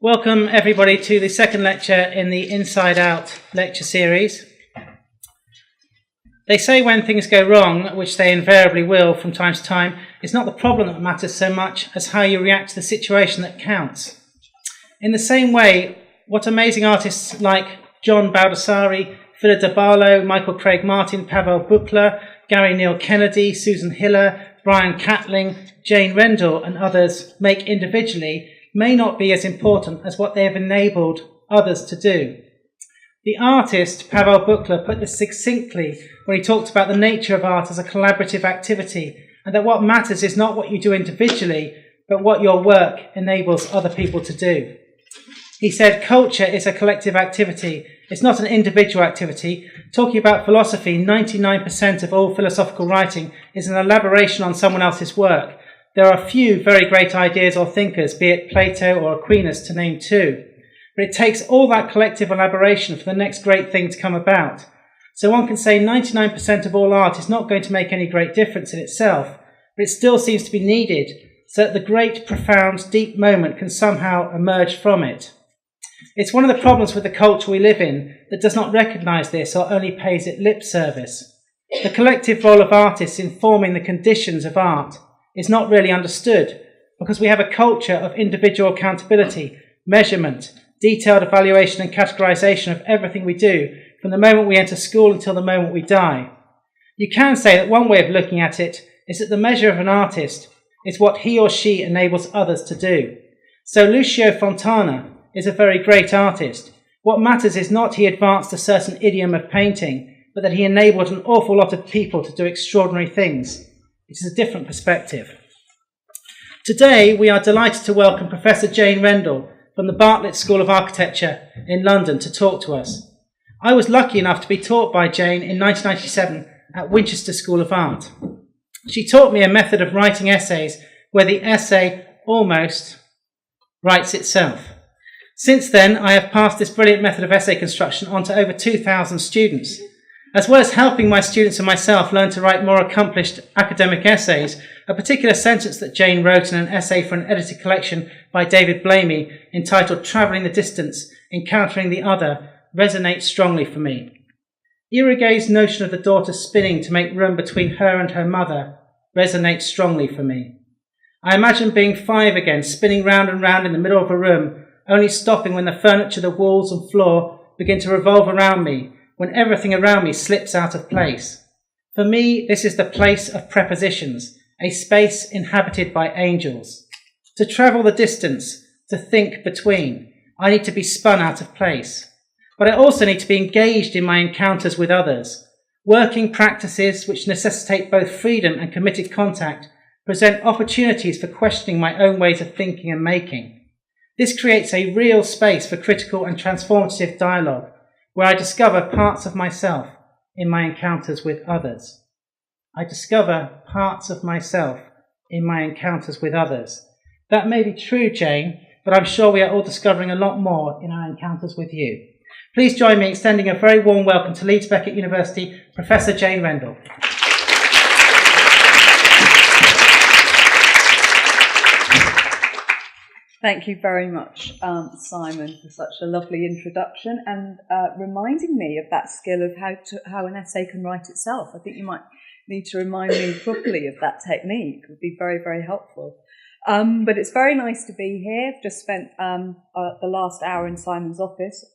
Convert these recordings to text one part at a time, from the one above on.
Welcome everybody to the second lecture in the Inside Out lecture series. They say when things go wrong, which they invariably will from time to time, it's not the problem that matters so much as how you react to the situation that counts. In the same way, what amazing artists like John Baldessari, Philip de Barlow, Michael Craig Martin, Pavel Buchler, Gary Neal Kennedy, Susan Hiller, Brian Catling, Jane Rendell and others make individually may not be as important as what they have enabled others to do. The artist Pavel Buchler put this succinctly when he talked about the nature of art as a collaborative activity, and that what matters is not what you do individually, but what your work enables other people to do. He said, culture is a collective activity. It's not an individual activity. Talking about philosophy, 99% of all philosophical writing is an elaboration on someone else's work. There are few very great ideas or thinkers, be it Plato or Aquinas to name two. But it takes all that collective elaboration for the next great thing to come about. So one can say 99% of all art is not going to make any great difference in itself, but it still seems to be needed so that the great, profound, deep moment can somehow emerge from it. It's one of the problems with the culture we live in that does not recognise this or only pays it lip service. The collective role of artists in forming the conditions of art is not really understood because we have a culture of individual accountability, measurement, detailed evaluation and categorisation of everything we do from the moment we enter school until the moment we die. You can say that one way of looking at it is that the measure of an artist is what he or she enables others to do. So Lucio Fontana is a very great artist. What matters is not he advanced a certain idiom of painting, but that he enabled an awful lot of people to do extraordinary things. It is a different perspective. Today, we are delighted to welcome Professor Jane Rendell from the Bartlett School of Architecture in London to talk to us. I was lucky enough to be taught by Jane in 1997 at Winchester School of Art. She taught me a method of writing essays where the essay almost writes itself. Since then, I have passed this brilliant method of essay construction on to over 2,000 students. As well as helping my students and myself learn to write more accomplished academic essays, a particular sentence that Jane wrote in an essay for an edited collection by David Blamey entitled Travelling the Distance, Encountering the Other, resonates strongly for me. Irigae's notion of the daughter spinning to make room between her and her mother resonates strongly for me. I imagine being 5 again, spinning round and round in the middle of a room, only stopping when the furniture, the walls and floor begin to revolve around me, when everything around me slips out of place. For me, this is the place of prepositions, a space inhabited by angels. To travel the distance, to think between, I need to be spun out of place. But I also need to be engaged in my encounters with others. Working practices which necessitate both freedom and committed contact present opportunities for questioning my own ways of thinking and making. This creates a real space for critical and transformative dialogue, where I discover parts of myself in my encounters with others. I discover parts of myself in my encounters with others. That may be true, Jane, but I'm sure we are all discovering a lot more in our encounters with you. Please join me in extending a very warm welcome to Leeds Beckett University, Professor Jane Rendell. Thank you very much, Simon, for such a lovely introduction and reminding me of that skill of how an essay can write itself. I think you might need to remind me properly of that technique. It would be very, very helpful. But it's very nice to be here. I've just spent the last hour in Simon's office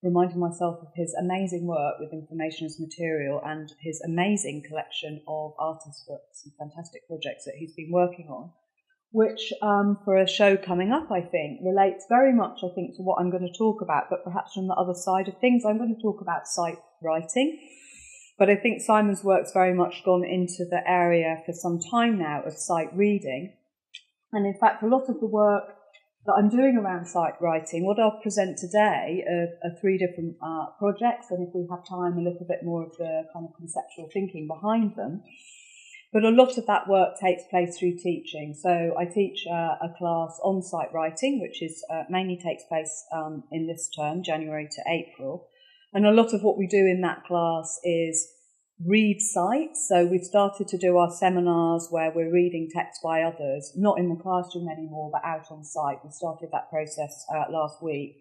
reminding myself of his amazing work with information as material and his amazing collection of artist books and fantastic projects that he's been working on, which for a show coming up, I think, relates very much, I think, to what I'm going to talk about, but perhaps from the other side of things. I'm going to talk about sight writing, but I think Simon's work's very much gone into the area for some time now of sight reading. And in fact, a lot of the work that I'm doing around sight writing, what I'll present today are 3 different projects, and if we have time, a little bit more of the kind of conceptual thinking behind them. But a lot of that work takes place through teaching. So I teach a class on sight writing, which is mainly takes place in this term, January to April. And a lot of what we do in that class is read sites. So we've started to do our seminars where we're reading text by others, not in the classroom anymore, but out on site. We started that process last week,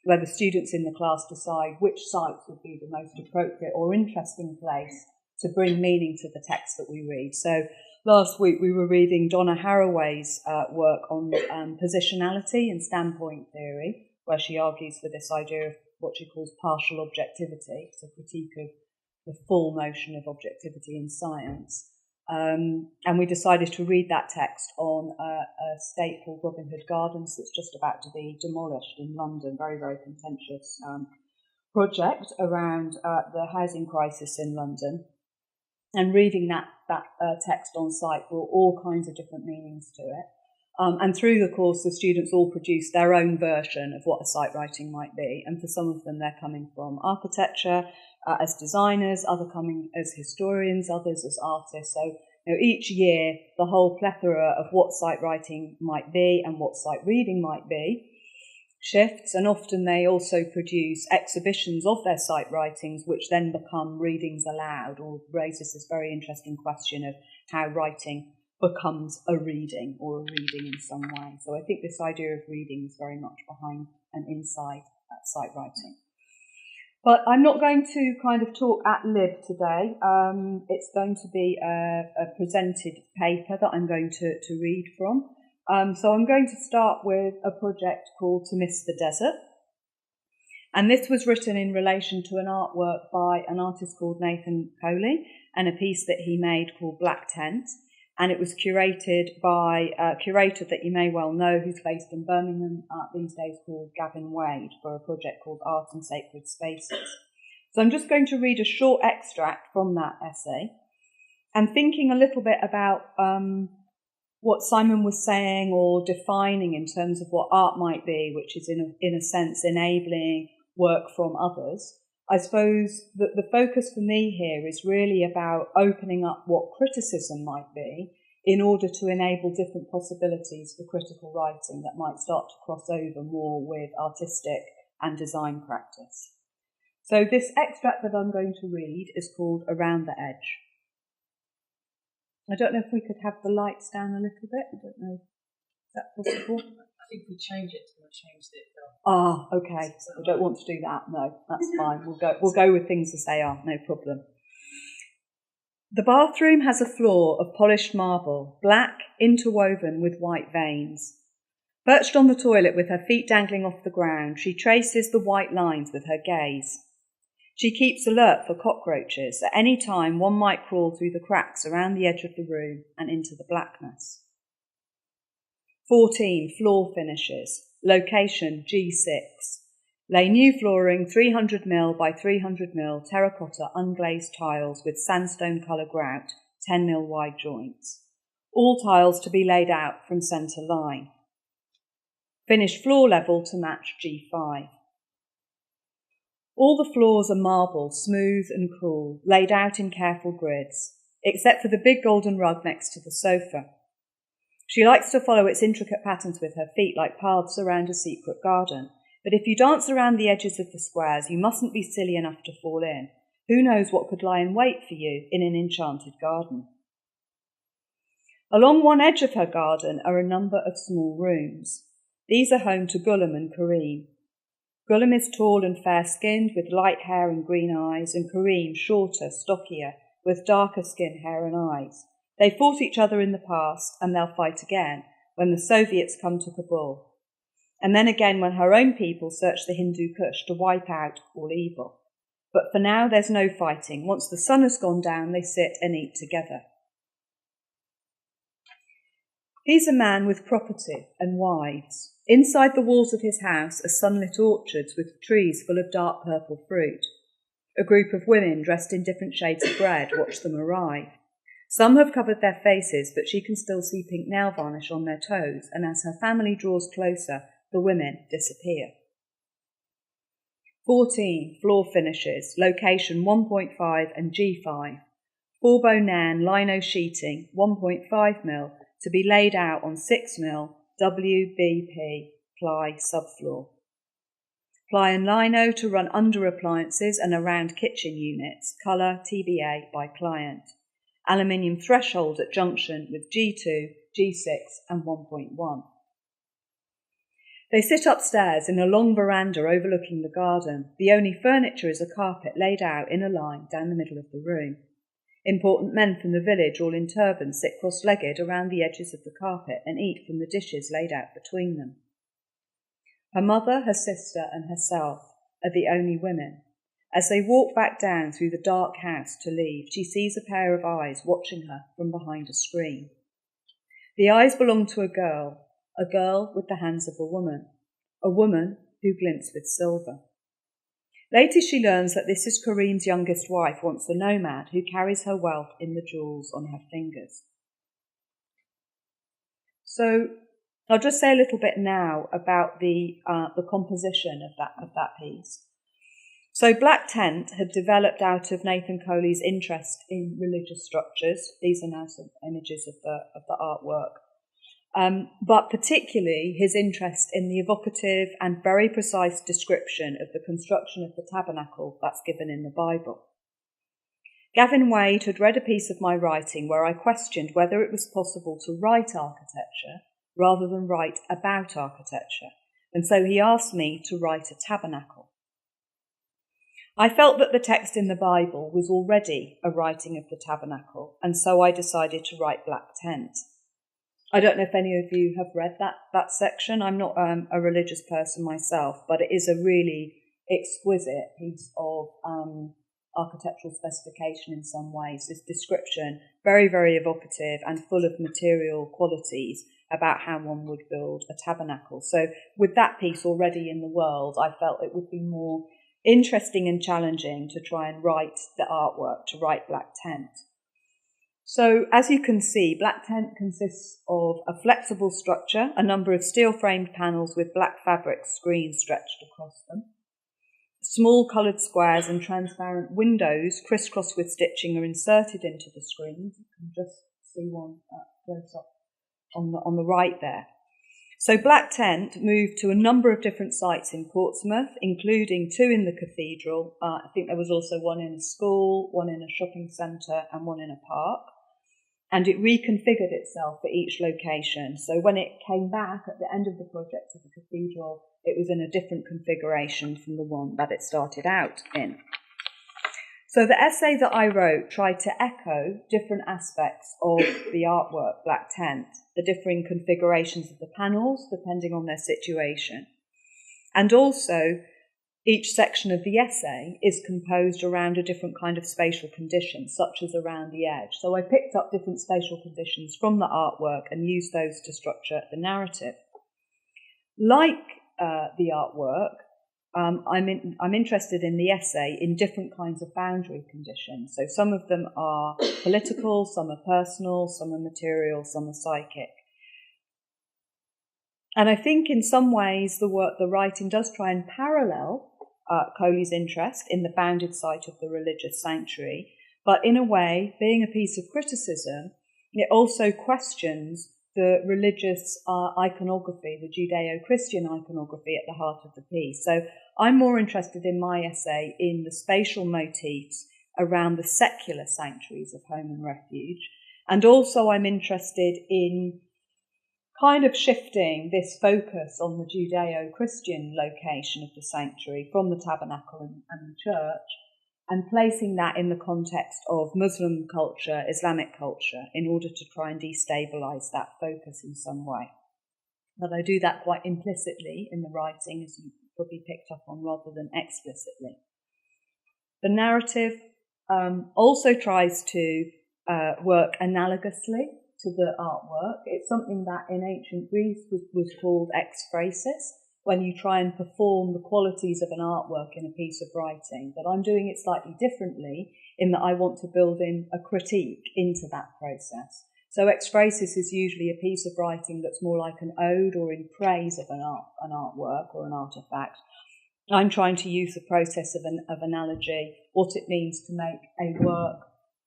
where the students in the class decide which sites would be the most appropriate or interesting place to bring meaning to the text that we read. So last week we were reading Donna Haraway's work on positionality and standpoint theory, where she argues for this idea of what she calls partial objectivity, so critique of the full notion of objectivity in science. And we decided to read that text on a estate called Robin Hood Gardens that's just about to be demolished in London. Very, very contentious project around the housing crisis in London. And reading that text on site brought all kinds of different meanings to it. And through the course, the students all produced their own version of what a site writing might be. And for some of them, they're coming from architecture as designers, others coming as historians, others as artists. So each year, the whole plethora of what site writing might be and what site reading might be shifts. And often they also produce exhibitions of their site writings, which then become readings aloud, or raises this very interesting question of how writing becomes a reading or a reading in some way. So I think this idea of reading is very much behind and inside site writing. But I'm not going to kind of talk ad lib today. It's going to be a presented paper that I'm going to read from. So I'm going to start with a project called To Miss the Desert. And this was written in relation to an artwork by an artist called Nathan Coley and a piece that he made called Black Tent. And it was curated by a curator that you may well know, who's based in Birmingham these days, called Gavin Wade, for a project called Art and Sacred Spaces. So I'm just going to read a short extract from that essay, and thinking a little bit about what Simon was saying or defining in terms of what art might be, which is in a sense enabling work from others. I suppose that the focus for me here is really about opening up what criticism might be in order to enable different possibilities for critical writing that might start to cross over more with artistic and design practice. So this extract that I'm going to read is called Around the Edge. I don't know if we could have the lights down a little bit. I don't know. Is that possible? I think we change it to change it. Ah, okay. I don't want to do that. No, that's fine. We'll go with things as they are. No problem. The bathroom has a floor of polished marble, black, interwoven with white veins. Perched on the toilet with her feet dangling off the ground, she traces the white lines with her gaze. She keeps alert for cockroaches. At any time, one might crawl through the cracks around the edge of the room and into the blackness. 14. Floor finishes. Location G6. Lay new flooring 300mm by 300mm terracotta unglazed tiles with sandstone colour grout, 10mm wide joints. All tiles to be laid out from centre line. Finish floor level to match G5. All the floors are marble, smooth and cool, laid out in careful grids, except for the big golden rug next to the sofa. She likes to follow its intricate patterns with her feet like paths around a secret garden. But if you dance around the edges of the squares, you mustn't be silly enough to fall in. Who knows what could lie in wait for you in an enchanted garden? Along one edge of her garden are a number of small rooms. These are home to Gullum and Kareem. Gullum is tall and fair-skinned with light hair and green eyes, and Kareem shorter, stockier, with darker skin, hair and eyes. They fought each other in the past, and they'll fight again when the Soviets come to Kabul. And then again when her own people search the Hindu Kush to wipe out all evil. But for now there's no fighting. Once the sun has gone down, they sit and eat together. He's a man with property and wives. Inside the walls of his house are sunlit orchards with trees full of dark purple fruit. A group of women dressed in different shades of red watch them arrive. Some have covered their faces, but she can still see pink nail varnish on their toes, and as her family draws closer, the women disappear. 14. Floor finishes. Location 1.5 and G5. 4-bow nan lino sheeting 1.5mm to be laid out on 6mm WBP ply subfloor. Ply and lino to run under appliances and around kitchen units, colour TBA by client. Aluminium threshold at junction with G2, G6 and 1.1. They sit upstairs in a long veranda overlooking the garden. The only furniture is a carpet laid out in a line down the middle of the room. Important men from the village, all in turbans, sit cross-legged around the edges of the carpet and eat from the dishes laid out between them. Her mother, her sister and herself are the only women. As they walk back down through the dark house to leave, she sees a pair of eyes watching her from behind a screen. The eyes belong to a girl with the hands of a woman who glints with silver. Later she learns that this is Corinne's youngest wife, once the nomad, who carries her wealth in the jewels on her fingers. So I'll just say a little bit now about the composition of that piece. So Black Tent had developed out of Nathan Coley's interest in religious structures. These are now some images of the artwork. But particularly his interest in the evocative and very precise description of the construction of the tabernacle that's given in the Bible. Gavin Wade had read a piece of my writing where I questioned whether it was possible to write architecture rather than write about architecture, and so he asked me to write a tabernacle. I felt that the text in the Bible was already a writing of the tabernacle, and so I decided to write Black Tent. I don't know if any of you have read that section. I'm not a religious person myself, but it is a really exquisite piece of architectural specification in some ways. This description, very, very evocative and full of material qualities about how one would build a tabernacle. So with that piece already in the world, I felt it would be more interesting and challenging to try and write the artwork, to write Black Tent. So as you can see, Black Tent consists of a flexible structure, a number of steel-framed panels with black fabric screens stretched across them, small coloured squares and transparent windows crisscrossed with stitching are inserted into the screens. You can just see one close up on the right there. So Black Tent moved to a number of different sites in Portsmouth, including 2 in the cathedral. I think there was also one in a school, one in a shopping centre and one in a park. And it reconfigured itself for each location. So when it came back at the end of the project of the cathedral, it was in a different configuration from the one that it started out in. So the essay that I wrote tried to echo different aspects of the artwork, Black Tent, the differing configurations of the panels depending on their situation. And also, each section of the essay is composed around a different kind of spatial condition, such as around the edge. So I picked up different spatial conditions from the artwork and used those to structure the narrative. Like the artwork, I'm interested in the essay in different kinds of boundary conditions. So some of them are political, some are personal, some are material, some are psychic. And I think in some ways the writing does try and parallel Coley's interest in the bounded site of the religious sanctuary, but in a way, being a piece of criticism, it also questions the religious iconography, the Judeo-Christian iconography at the heart of the piece. So I'm more interested in my essay in the spatial motifs around the secular sanctuaries of home and refuge, and also I'm interested in kind of shifting this focus on the Judeo-Christian location of the sanctuary from the tabernacle and the church, and placing that in the context of Muslim culture, Islamic culture, in order to try and destabilise that focus in some way. But I do that quite implicitly in the writing, as you probably picked up on, rather than explicitly. The narrative also tries to work analogously to the artwork. It's something that in ancient Greece was called ekphrasis, when you try and perform the qualities of an artwork in a piece of writing. But I'm doing it slightly differently in that I want to build in a critique into that process. So ekphrasis is usually a piece of writing that's more like an ode or in praise of an artwork or an artefact. I'm trying to use the process of analogy, what it means to make a work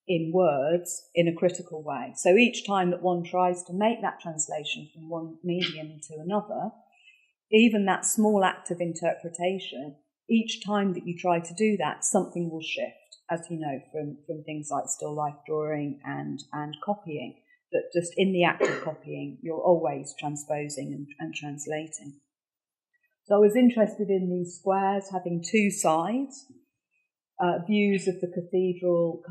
in words in a critical way. So each time that one tries to make that translation from one medium to another, even that small act of interpretation, each time that you try to do that, something will shift, as you know, from things like still life drawing and copying, that just in the act of copying, you're always transposing and translating. So I was interested in these squares having two sides, views of the cathedral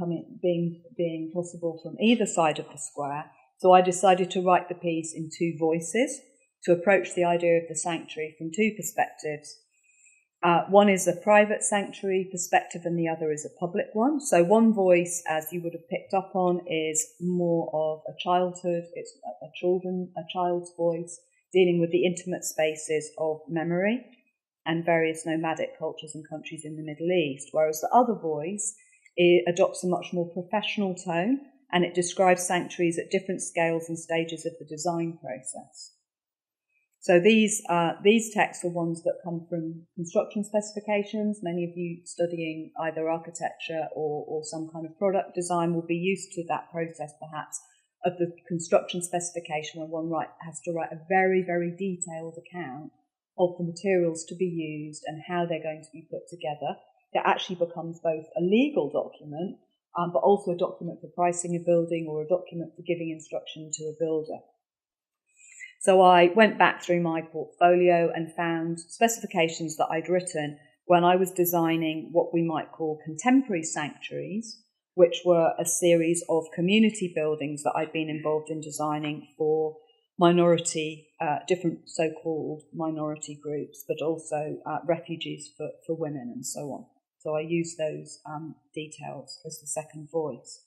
being possible from either side of the square. So I decided to write the piece in two voices to approach the idea of the sanctuary from two perspectives. One is a private sanctuary perspective and the other is a public one. So one voice, as you would have picked up on, is more of a childhood, it's a child's voice, dealing with the intimate spaces of memory and various nomadic cultures and countries in the Middle East, whereas the other voice adopts a much more professional tone, and it describes sanctuaries at different scales and stages of the design process. So these texts are ones that come from construction specifications. Many of you studying either architecture or some kind of product design will be used to that process, perhaps, of the construction specification where one has to write a very, very detailed account of the materials to be used and how they're going to be put together. It actually becomes both a legal document, but also a document for pricing a building or a document for giving instruction to a builder. So I went back through my portfolio and found specifications that I'd written when I was designing what we might call contemporary sanctuaries, which were a series of community buildings that I'd been involved in designing for different so-called minority groups, but also refugees for women and so on. So I use those details as the second voice.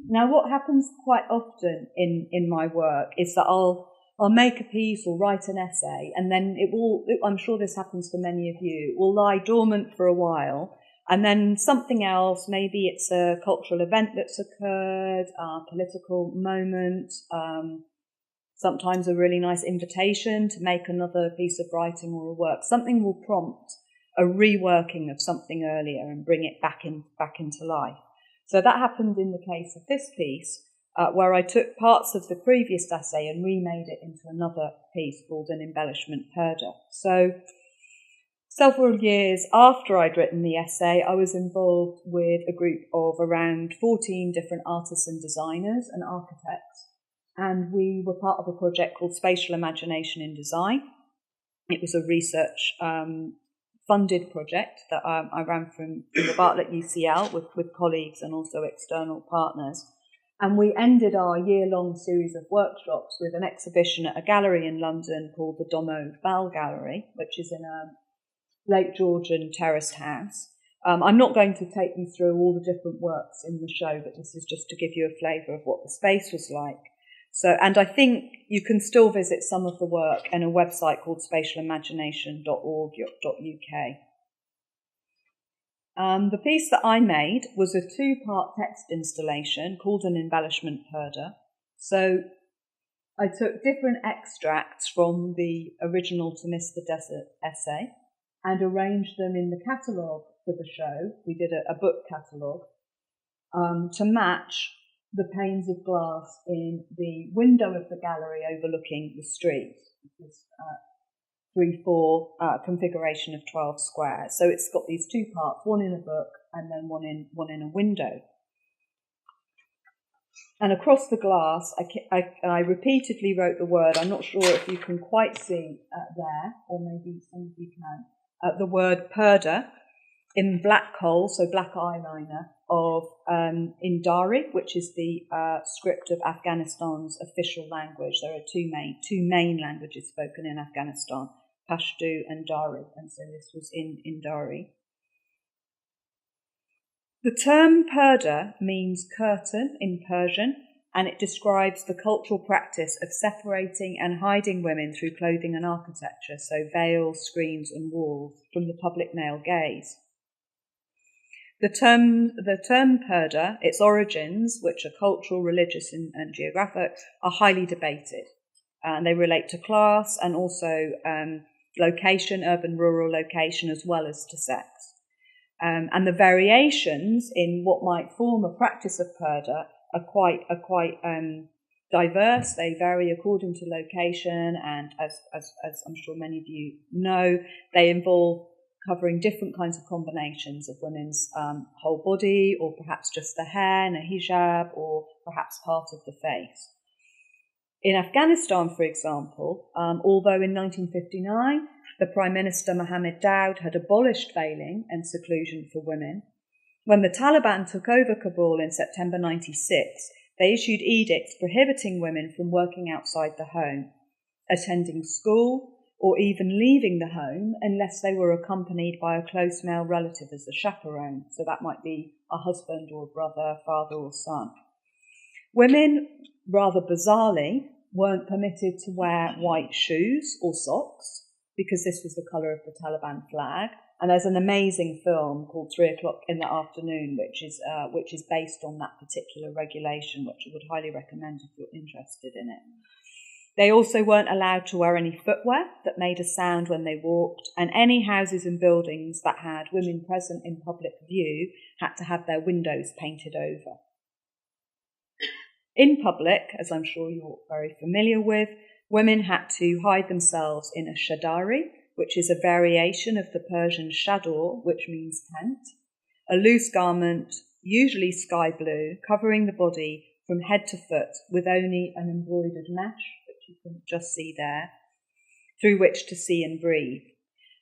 Now, what happens quite often in my work is that I'll make a piece or write an essay, and then I'm sure this happens for many of you, it will lie dormant for a while, and then something else, maybe it's a cultural event that's occurred, a political moment, sometimes a really nice invitation to make another piece of writing or a work. Something will prompt a reworking of something earlier and bring it back into life. So that happened in the case of this piece, where I took parts of the previous essay and remade it into another piece called an embellishment purdah. So several years after I'd written the essay, I was involved with a group of around 14 different artists and designers and architects, and we were part of a project called Spatial Imagination in Design. It was a research funded project that I ran from the Bartlett UCL with colleagues and also external partners. And we ended our year-long series of workshops with an exhibition at a gallery in London called the Domo Bal Gallery, which is in a Lake Georgian terraced house. I'm not going to take you through all the different works in the show, but this is just to give you a flavour of what the space was like. So, and I think you can still visit some of the work in a website called spatialimagination.org.uk. The piece that I made was a two-part text installation called an embellishment purdah. So I took different extracts from the original To Miss the Desert essay and arranged them in the catalogue for the show. We did a book catalogue to match the panes of glass in the window of the gallery overlooking the street. This 3-4 configuration of 12 squares. So it's got these two parts, one in a book and then one in a window. And across the glass, I repeatedly wrote the word, I'm not sure if you can quite see there, or maybe some of you can, the word purdah in black coal, so black eyeliner, in Dari, which is the script of Afghanistan's official language. There are two main languages spoken in Afghanistan, Pashto and Dari, and so this was in Dari. The term purdah means curtain in Persian, and it describes the cultural practice of separating and hiding women through clothing and architecture, so veils, screens and walls, from the public male gaze. The term purdah, its origins, which are cultural, religious and geographic, are highly debated. And they relate to class and also location, urban, rural location, as well as to sex. And the variations in what might form a practice of purdah are quite diverse. They vary according to location, and as I'm sure many of you know, they involve covering different kinds of combinations of women's whole body, or perhaps just the hair and a hijab, or perhaps part of the face. In Afghanistan, for example, although in 1959 the Prime Minister Mohammed Daoud had abolished veiling and seclusion for women, when the Taliban took over Kabul in September 1996, they issued edicts prohibiting women from working outside the home, attending school, or even leaving the home unless they were accompanied by a close male relative as a chaperone. So that might be a husband or a brother, father or son. Women, rather bizarrely, weren't permitted to wear white shoes or socks because this was the colour of the Taliban flag. And there's an amazing film called 3 o'clock in the afternoon, which is based on that particular regulation, which I would highly recommend if you're interested in it. They also weren't allowed to wear any footwear that made a sound when they walked, and any houses and buildings that had women present in public view had to have their windows painted over. In public, as I'm sure you're very familiar with, women had to hide themselves in a shadari, which is a variation of the Persian chador, which means tent, a loose garment, usually sky blue, covering the body from head to foot with only an embroidered mesh, which you can just see there, through which to see and breathe.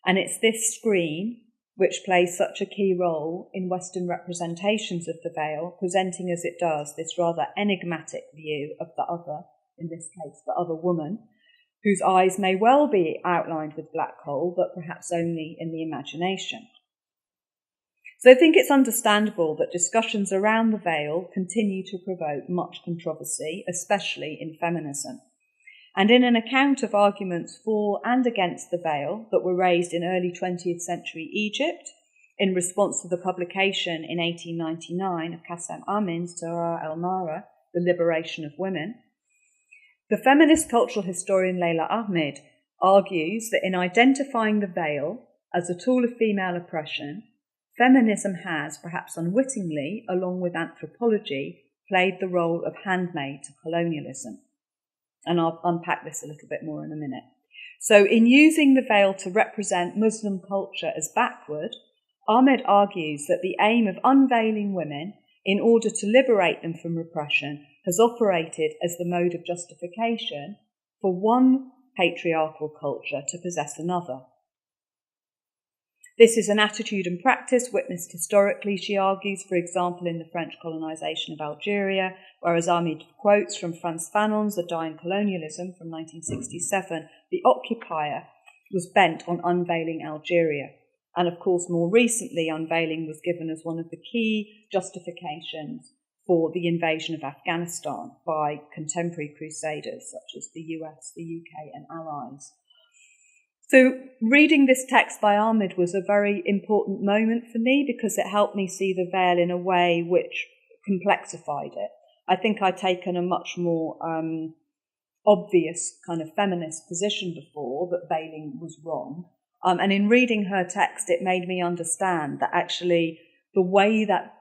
And it's this screen which plays such a key role in Western representations of the veil, presenting as it does this rather enigmatic view of the other, in this case the other woman, whose eyes may well be outlined with black coal, but perhaps only in the imagination. So I think it's understandable that discussions around the veil continue to provoke much controversy, especially in feminism. And in an account of arguments for and against the veil that were raised in early 20th century Egypt in response to the publication in 1899 of Qasim Amin's Tarar el-Nara, The Liberation of Women, the feminist cultural historian Leila Ahmed argues that in identifying the veil as a tool of female oppression, feminism has, perhaps unwittingly, along with anthropology, played the role of handmaid to colonialism. And I'll unpack this a little bit more in a minute. So in using the veil to represent Muslim culture as backward, Ahmed argues that the aim of unveiling women in order to liberate them from repression has operated as the mode of justification for one patriarchal culture to possess another. This is an attitude and practice witnessed historically, she argues, for example, in the French colonisation of Algeria, whereas Ahmed quotes from Frantz Fanon's The Dying Colonialism from 1967, the occupier was bent on unveiling Algeria. And of course, more recently, unveiling was given as one of the key justifications for the invasion of Afghanistan by contemporary crusaders such as the US, the UK and allies. So reading this text by Ahmed was a very important moment for me because it helped me see the veil in a way which complexified it. I think I'd taken a much more obvious kind of feminist position before, that veiling was wrong. And in reading her text, it made me understand that actually the way that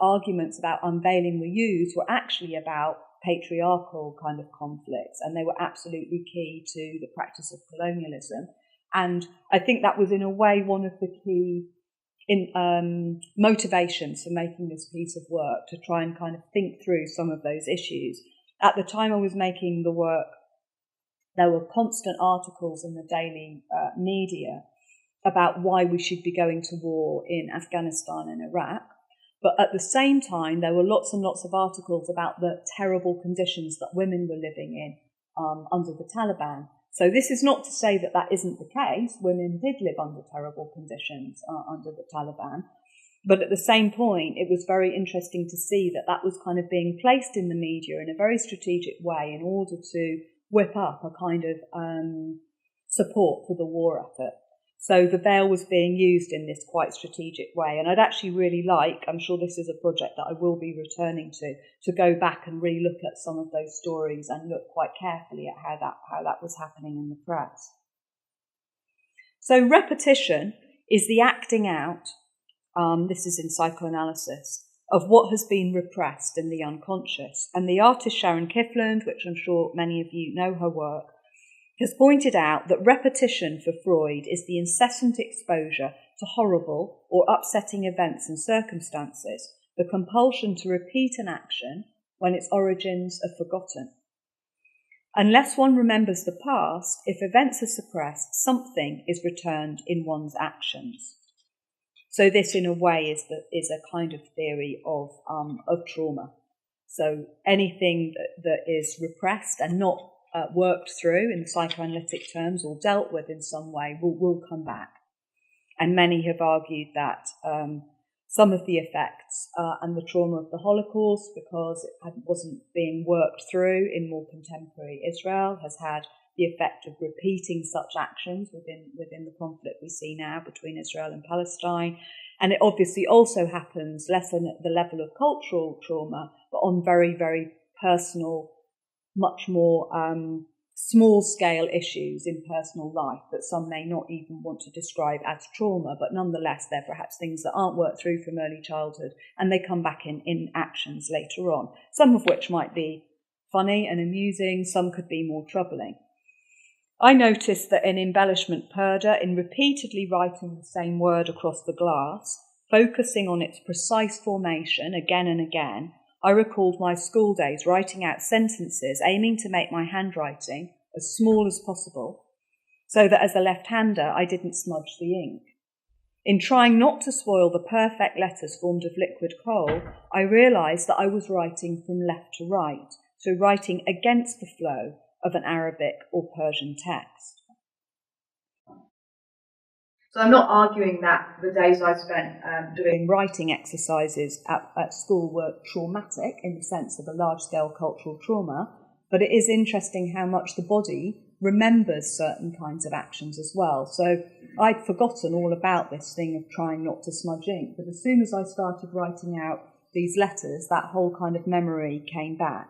arguments about unveiling were used were actually about patriarchal kind of conflicts, and they were absolutely key to the practice of colonialism. And I think that was, in a way, one of the key motivations for making this piece of work, to try and kind of think through some of those issues. At the time I was making the work, there were constant articles in the daily media about why we should be going to war in Afghanistan and Iraq. But at the same time, there were lots and lots of articles about the terrible conditions that women were living in under the Taliban. So this is not to say that that isn't the case. Women did live under terrible conditions under the Taliban. But at the same point, it was very interesting to see that that was kind of being placed in the media in a very strategic way in order to whip up a kind of support for the war effort. So the veil was being used in this quite strategic way. And I'd actually really like, I'm sure this is a project that I will be returning to go back and really look at some of those stories and look quite carefully at how that was happening in the press. So repetition is the acting out, this is in psychoanalysis, of what has been repressed in the unconscious. And the artist Sharon Kifland, which I'm sure many of you know her work, has pointed out that repetition for Freud is the incessant exposure to horrible or upsetting events and circumstances, the compulsion to repeat an action when its origins are forgotten. Unless one remembers the past, if events are suppressed, something is returned in one's actions. So this, in a way, is a kind of theory of trauma. So anything that is repressed and not worked through in psychoanalytic terms or dealt with in some way will come back. And many have argued that some of the effects and the trauma of the Holocaust, because it wasn't being worked through in more contemporary Israel, has had the effect of repeating such actions within the conflict we see now between Israel and Palestine. And it obviously also happens less on the level of cultural trauma, but on very, very personal, much more small-scale issues in personal life that some may not even want to describe as trauma, but nonetheless they're perhaps things that aren't worked through from early childhood, and they come back in actions later on, some of which might be funny and amusing, some could be more troubling. I noticed that in Embellishment Purdah, in repeatedly writing the same word across the glass, focusing on its precise formation again and again, I recalled my school days writing out sentences aiming to make my handwriting as small as possible, so that as a left-hander I didn't smudge the ink. In trying not to spoil the perfect letters formed of liquid coal, I realised that I was writing from left to right, so writing against the flow of an Arabic or Persian text. So I'm not arguing that the days I spent doing writing exercises at school were traumatic in the sense of a large-scale cultural trauma, but it is interesting how much the body remembers certain kinds of actions as well. So I'd forgotten all about this thing of trying not to smudge ink, but as soon as I started writing out these letters, that whole kind of memory came back.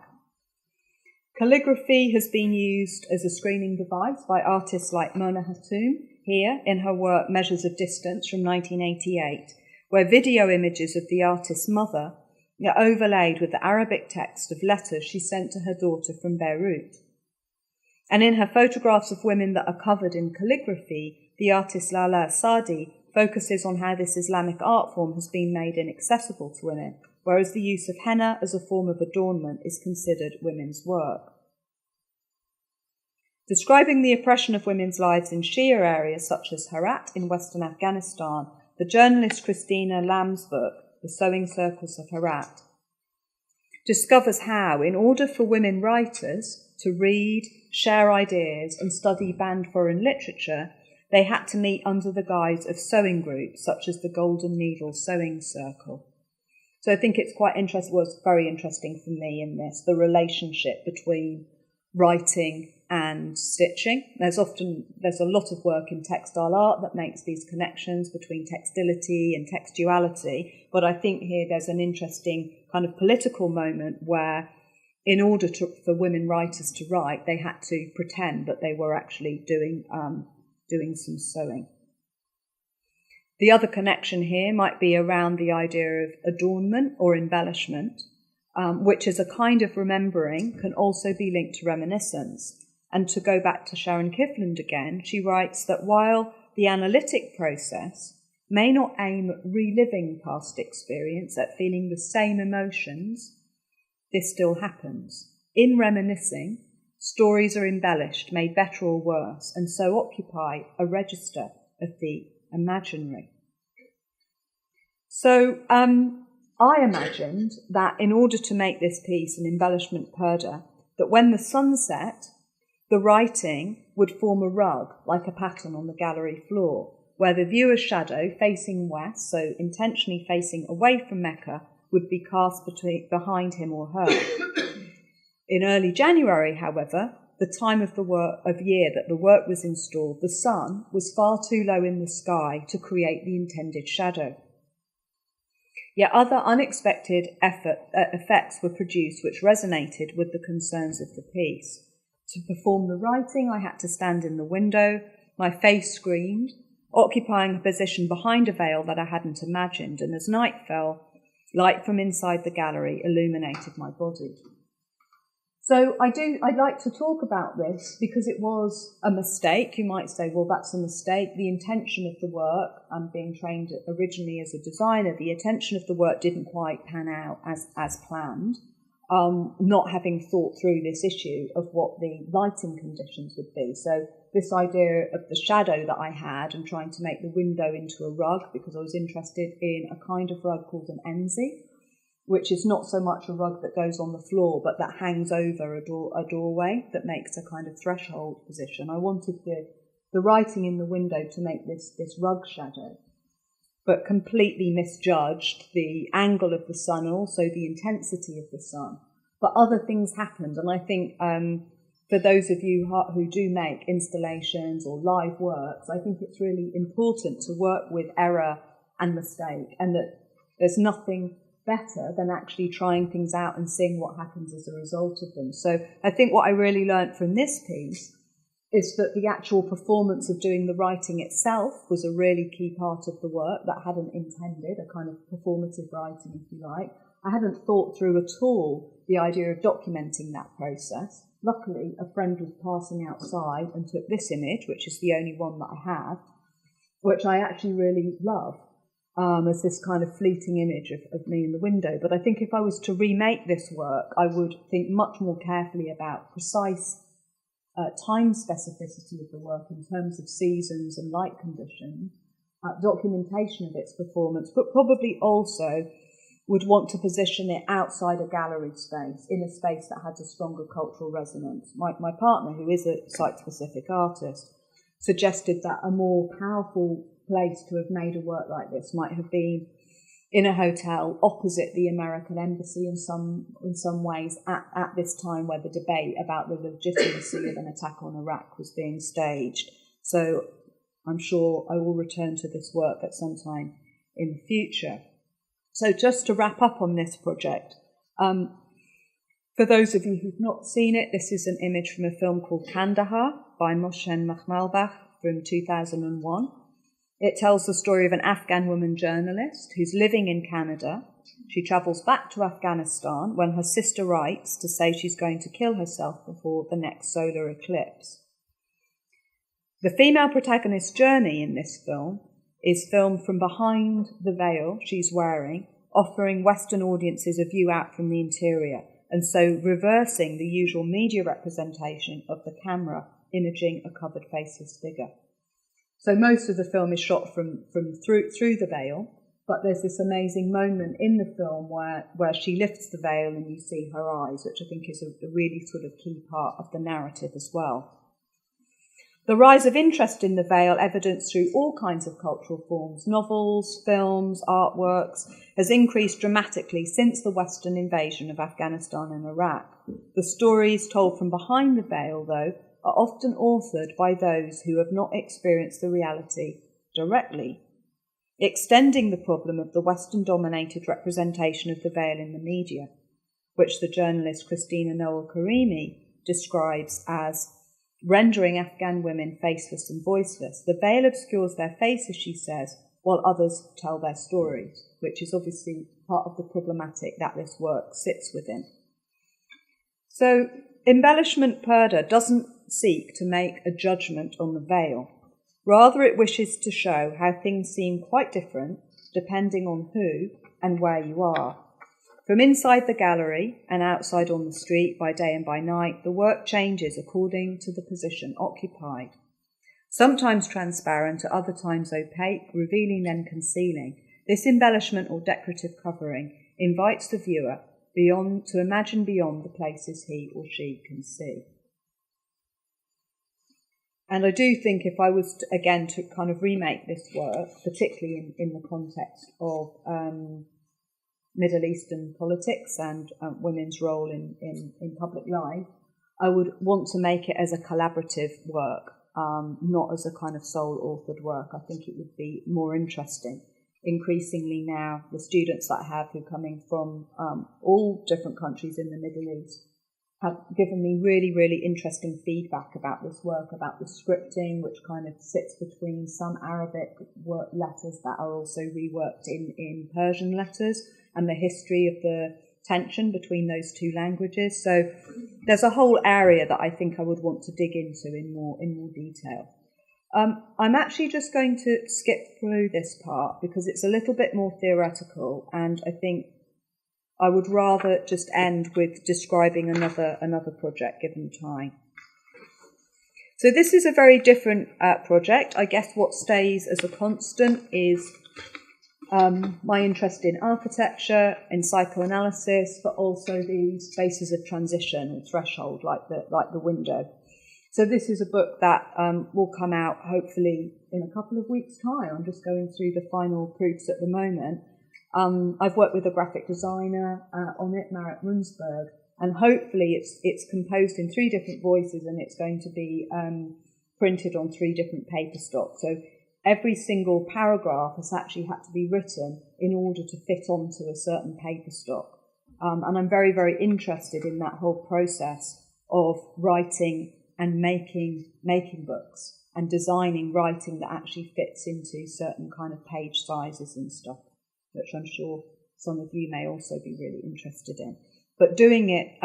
Calligraphy has been used as a screening device by artists like Mona Hatoum, here in her work Measures of Distance from 1988, where video images of the artist's mother are overlaid with the Arabic text of letters she sent to her daughter from Beirut. And in her photographs of women that are covered in calligraphy, the artist Lala Sadi focuses on how this Islamic art form has been made inaccessible to women, whereas the use of henna as a form of adornment is considered women's work. Describing the oppression of women's lives in Shia areas such as Herat in western Afghanistan, the journalist Christina Lamb's book, The Sewing Circles of Herat, discovers how, in order for women writers to read, share ideas and study banned foreign literature, they had to meet under the guise of sewing groups such as the Golden Needle Sewing Circle. So I think it's quite interesting, was very interesting for me in this, the relationship between writing and stitching. There's a lot of work in textile art that makes these connections between textility and textuality, but I think here there's an interesting kind of political moment where in order for women writers to write, they had to pretend that they were actually doing some sewing. The other connection here might be around the idea of adornment or embellishment, which is a kind of remembering, can also be linked to reminiscence. And to go back to Sharon Kifland again, she writes that while the analytic process may not aim at reliving past experience, at feeling the same emotions, this still happens. In reminiscing, stories are embellished, made better or worse, and so occupy a register of the imaginary. So I imagined that in order to make this piece an embellishment purdah, that when the sun set, the writing would form a rug like a pattern on the gallery floor, where the viewer's shadow facing west, so intentionally facing away from Mecca, would be cast behind him or her. In early January, however, the time of year that the work was installed, the sun was far too low in the sky to create the intended shadow. Yet other unexpected effects were produced which resonated with the concerns of the piece. To perform the writing, I had to stand in the window, my face screened, occupying a position behind a veil that I hadn't imagined, and as night fell, Light from inside the gallery illuminated my body. So I'd like to talk about this because it was a mistake. You might say, well, that's a mistake. The intention of the work, I'm being trained originally as a designer, the intention of the work didn't quite pan out as planned, not having thought through this issue of what the lighting conditions would be. So this idea of the shadow that I had and trying to make the window into a rug, because I was interested in a kind of rug called an enzi, which is not so much a rug that goes on the floor, but that hangs over a doorway that makes a kind of threshold position. I wanted the writing in the window to make this rug shadow, but completely misjudged the angle of the sun and also the intensity of the sun. But other things happened, and I think for those of you who do make installations or live works, I think it's really important to work with error and mistake, and that there's nothing better than actually trying things out and seeing what happens as a result of them. So I think what I really learnt from this piece is that the actual performance of doing the writing itself was a really key part of the work that I hadn't intended, a kind of performative writing, if you like. I hadn't thought through at all the idea of documenting that process. Luckily, a friend was passing outside and took this image, which is the only one that I have, which I actually really love. As this kind of fleeting image of me in the window. But I think if I was to remake this work, I would think much more carefully about precise time specificity of the work in terms of seasons and light conditions, documentation of its performance, but probably also would want to position it outside a gallery space, in a space that had a stronger cultural resonance. My partner, who is a site-specific artist, suggested that a more powerful place to have made a work like this might have been in a hotel opposite the American embassy in some ways at this time where the debate about the legitimacy of an attack on Iraq was being staged. So I'm sure I will return to this work at some time in the future. So just to wrap up on this project, for those of you who've not seen it, this is an image from a film called Kandahar by Mohsen Makhmalbaf from 2001. It tells the story of an Afghan woman journalist who's living in Canada. She travels back to Afghanistan when her sister writes to say she's going to kill herself before the next solar eclipse. The female protagonist's journey in this film is filmed from behind the veil she's wearing, offering Western audiences a view out from the interior, and so reversing the usual media representation of the camera imaging a covered faceless figure. So most of the film is shot from through the veil, but there's this amazing moment in the film where she lifts the veil and you see her eyes, which I think is a really sort of key part of the narrative as well. The rise of interest in the veil, evidenced through all kinds of cultural forms, novels, films, artworks, has increased dramatically since the Western invasion of Afghanistan and Iraq. The stories told from behind the veil, though, are often authored by those who have not experienced the reality directly, extending the problem of the Western-dominated representation of the veil in the media, which the journalist Christina Noel Karimi describes as rendering Afghan women faceless and voiceless. The veil obscures their faces, she says, while others tell their stories, which is obviously part of the problematic that this work sits within. So, embellishment purdah doesn't seek to make a judgment on the veil. Rather, it wishes to show how things seem quite different depending on who and where you are. From inside the gallery and outside on the street by day and by night, the work changes according to the position occupied. Sometimes transparent, at other times opaque, revealing then concealing. This embellishment or decorative covering invites the viewer to imagine beyond the places he or she can see. And I do think if I was to, again, to kind of remake this work, particularly in the context of Middle Eastern politics and women's role in public life, I would want to make it as a collaborative work, not as a kind of sole-authored work. I think it would be more interesting. Increasingly now, the students that I have who are coming from all different countries in the Middle East have given me really, really interesting feedback about this work, about the scripting, which kind of sits between some Arabic letters that are also reworked in Persian letters, and the history of the tension between those two languages. So there's a whole area that I think I would want to dig into in more detail. I'm actually just going to skip through this part because it's a little bit more theoretical, and I think I would rather just end with describing another project given time. So this is a very different project. I guess what stays as a constant is my interest in architecture, in psychoanalysis, but also the spaces of transition or threshold, like the window. So this is a book that will come out hopefully in a couple of weeks' time. I'm just going through the final proofs at the moment. I've worked with a graphic designer on it, Marit Munzberg, and hopefully it's composed in 3 different voices, and it's going to be printed on 3 different paper stocks. So every single paragraph has actually had to be written in order to fit onto a certain paper stock. And I'm very, very interested in that whole process of writing and making books and designing writing that actually fits into certain kind of page sizes and stuff, which I'm sure some of you may also be really interested in. But doing it,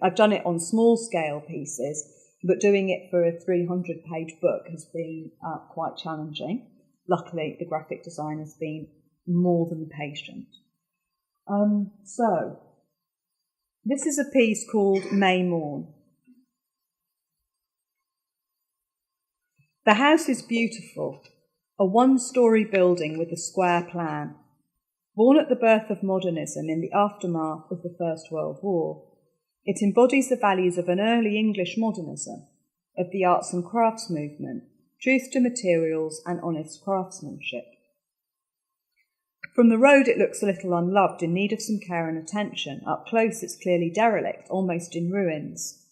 I've done it on small scale pieces, but doing it for a 300-page book has been quite challenging. Luckily, the graphic design has been more than patient. So, this is a piece called May Morn. The house is beautiful, a 1-storey building with a square plan. Born at the birth of modernism in the aftermath of the First World War, it embodies the values of an early English modernism, of the arts and crafts movement, truth to materials and honest craftsmanship. From the road it looks a little unloved, in need of some care and attention. Up close it's clearly derelict, almost in ruins.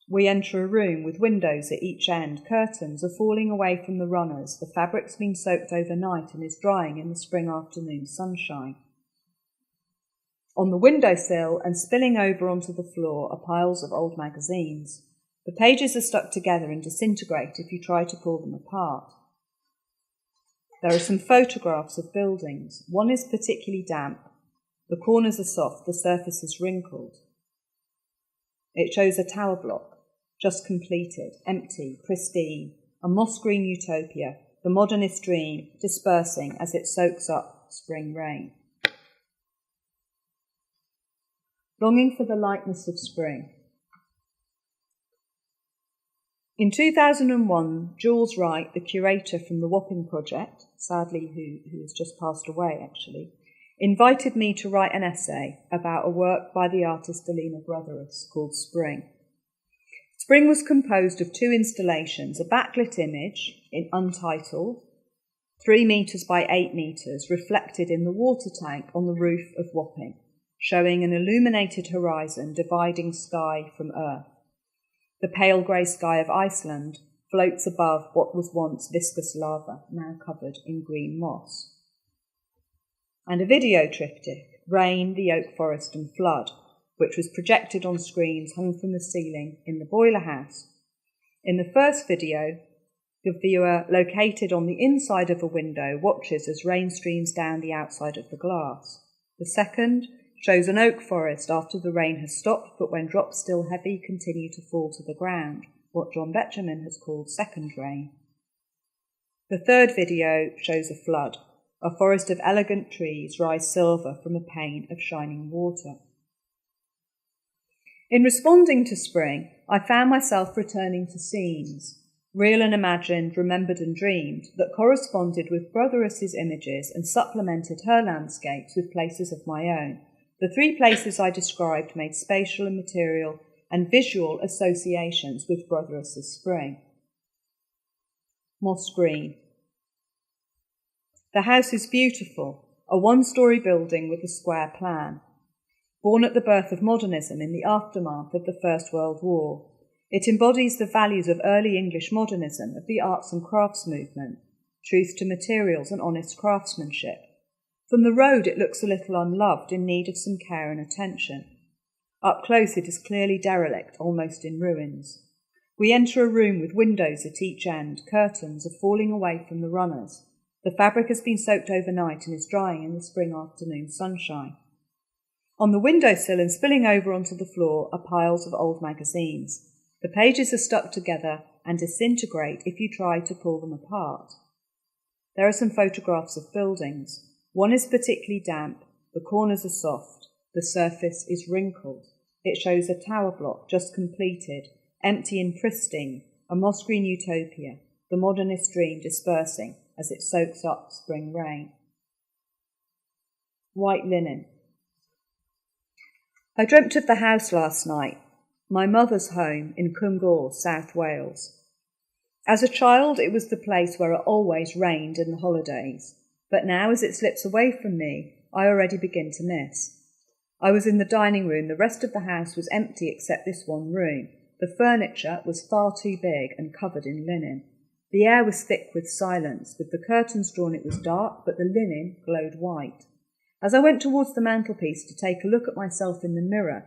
We enter a room with windows at each end. Curtains are falling away from the runners. The fabric's been soaked overnight and is drying in the spring afternoon sunshine. On the windowsill and spilling over onto the floor are piles of old magazines. The pages are stuck together and disintegrate if you try to pull them apart. There are some photographs of buildings. One is particularly damp. The corners are soft, the surface is wrinkled. It shows a tower block, just completed, empty, pristine, a moss-green utopia, the modernist dream dispersing as it soaks up spring rain. Longing for the lightness of spring. In 2001, Jules Wright, the curator from the Wapping Project, sadly who has just passed away actually, invited me to write an essay about a work by the artist Alina Brotherus called Spring. Spring was composed of 2 installations, a backlit image in untitled, 3 metres by 8 metres, reflected in the water tank on the roof of Wapping, showing an illuminated horizon dividing sky from earth. The pale grey sky of Iceland floats above what was once viscous lava, now covered in green moss. And a video triptych, Rain, the Oak Forest and Flood, which was projected on screens hung from the ceiling in the boiler house. In the first video, the viewer, located on the inside of a window, watches as rain streams down the outside of the glass. The second shows an oak forest after the rain has stopped, but when drops still heavy continue to fall to the ground, what John Betjeman has called second rain. The third video shows a flood. A forest of elegant trees rise silver from a pane of shining water. In responding to spring, I found myself returning to scenes, real and imagined, remembered and dreamed, that corresponded with Brotherus's images and supplemented her landscapes with places of my own. The 3 places I described made spatial and material and visual associations with Brotherus's spring. Moss Green. The house is beautiful, a 1-storey building with a square plan. Born at the birth of modernism in the aftermath of the First World War, it embodies the values of early English modernism, of the arts and crafts movement, truth to materials and honest craftsmanship. From the road it looks a little unloved, in need of some care and attention. Up close it is clearly derelict, almost in ruins. We enter a room with windows at each end. Curtains are falling away from the runners. The fabric has been soaked overnight and is drying in the spring afternoon sunshine. On the windowsill and spilling over onto the floor are piles of old magazines. The pages are stuck together and disintegrate if you try to pull them apart. There are some photographs of buildings. One is particularly damp, the corners are soft, the surface is wrinkled. It shows a tower block just completed, empty and pristine, a moss green utopia, the modernist dream dispersing as it soaks up spring rain. White linen. I dreamt of the house last night, my mother's home in Cwmgor, South Wales. As a child, it was the place where it always rained in the holidays, but now as it slips away from me, I already begin to miss. I was in the dining room, the rest of the house was empty except this one room. The furniture was far too big and covered in linen. The air was thick with silence. With the curtains drawn it was dark, but the linen glowed white. As I went towards the mantelpiece to take a look at myself in the mirror,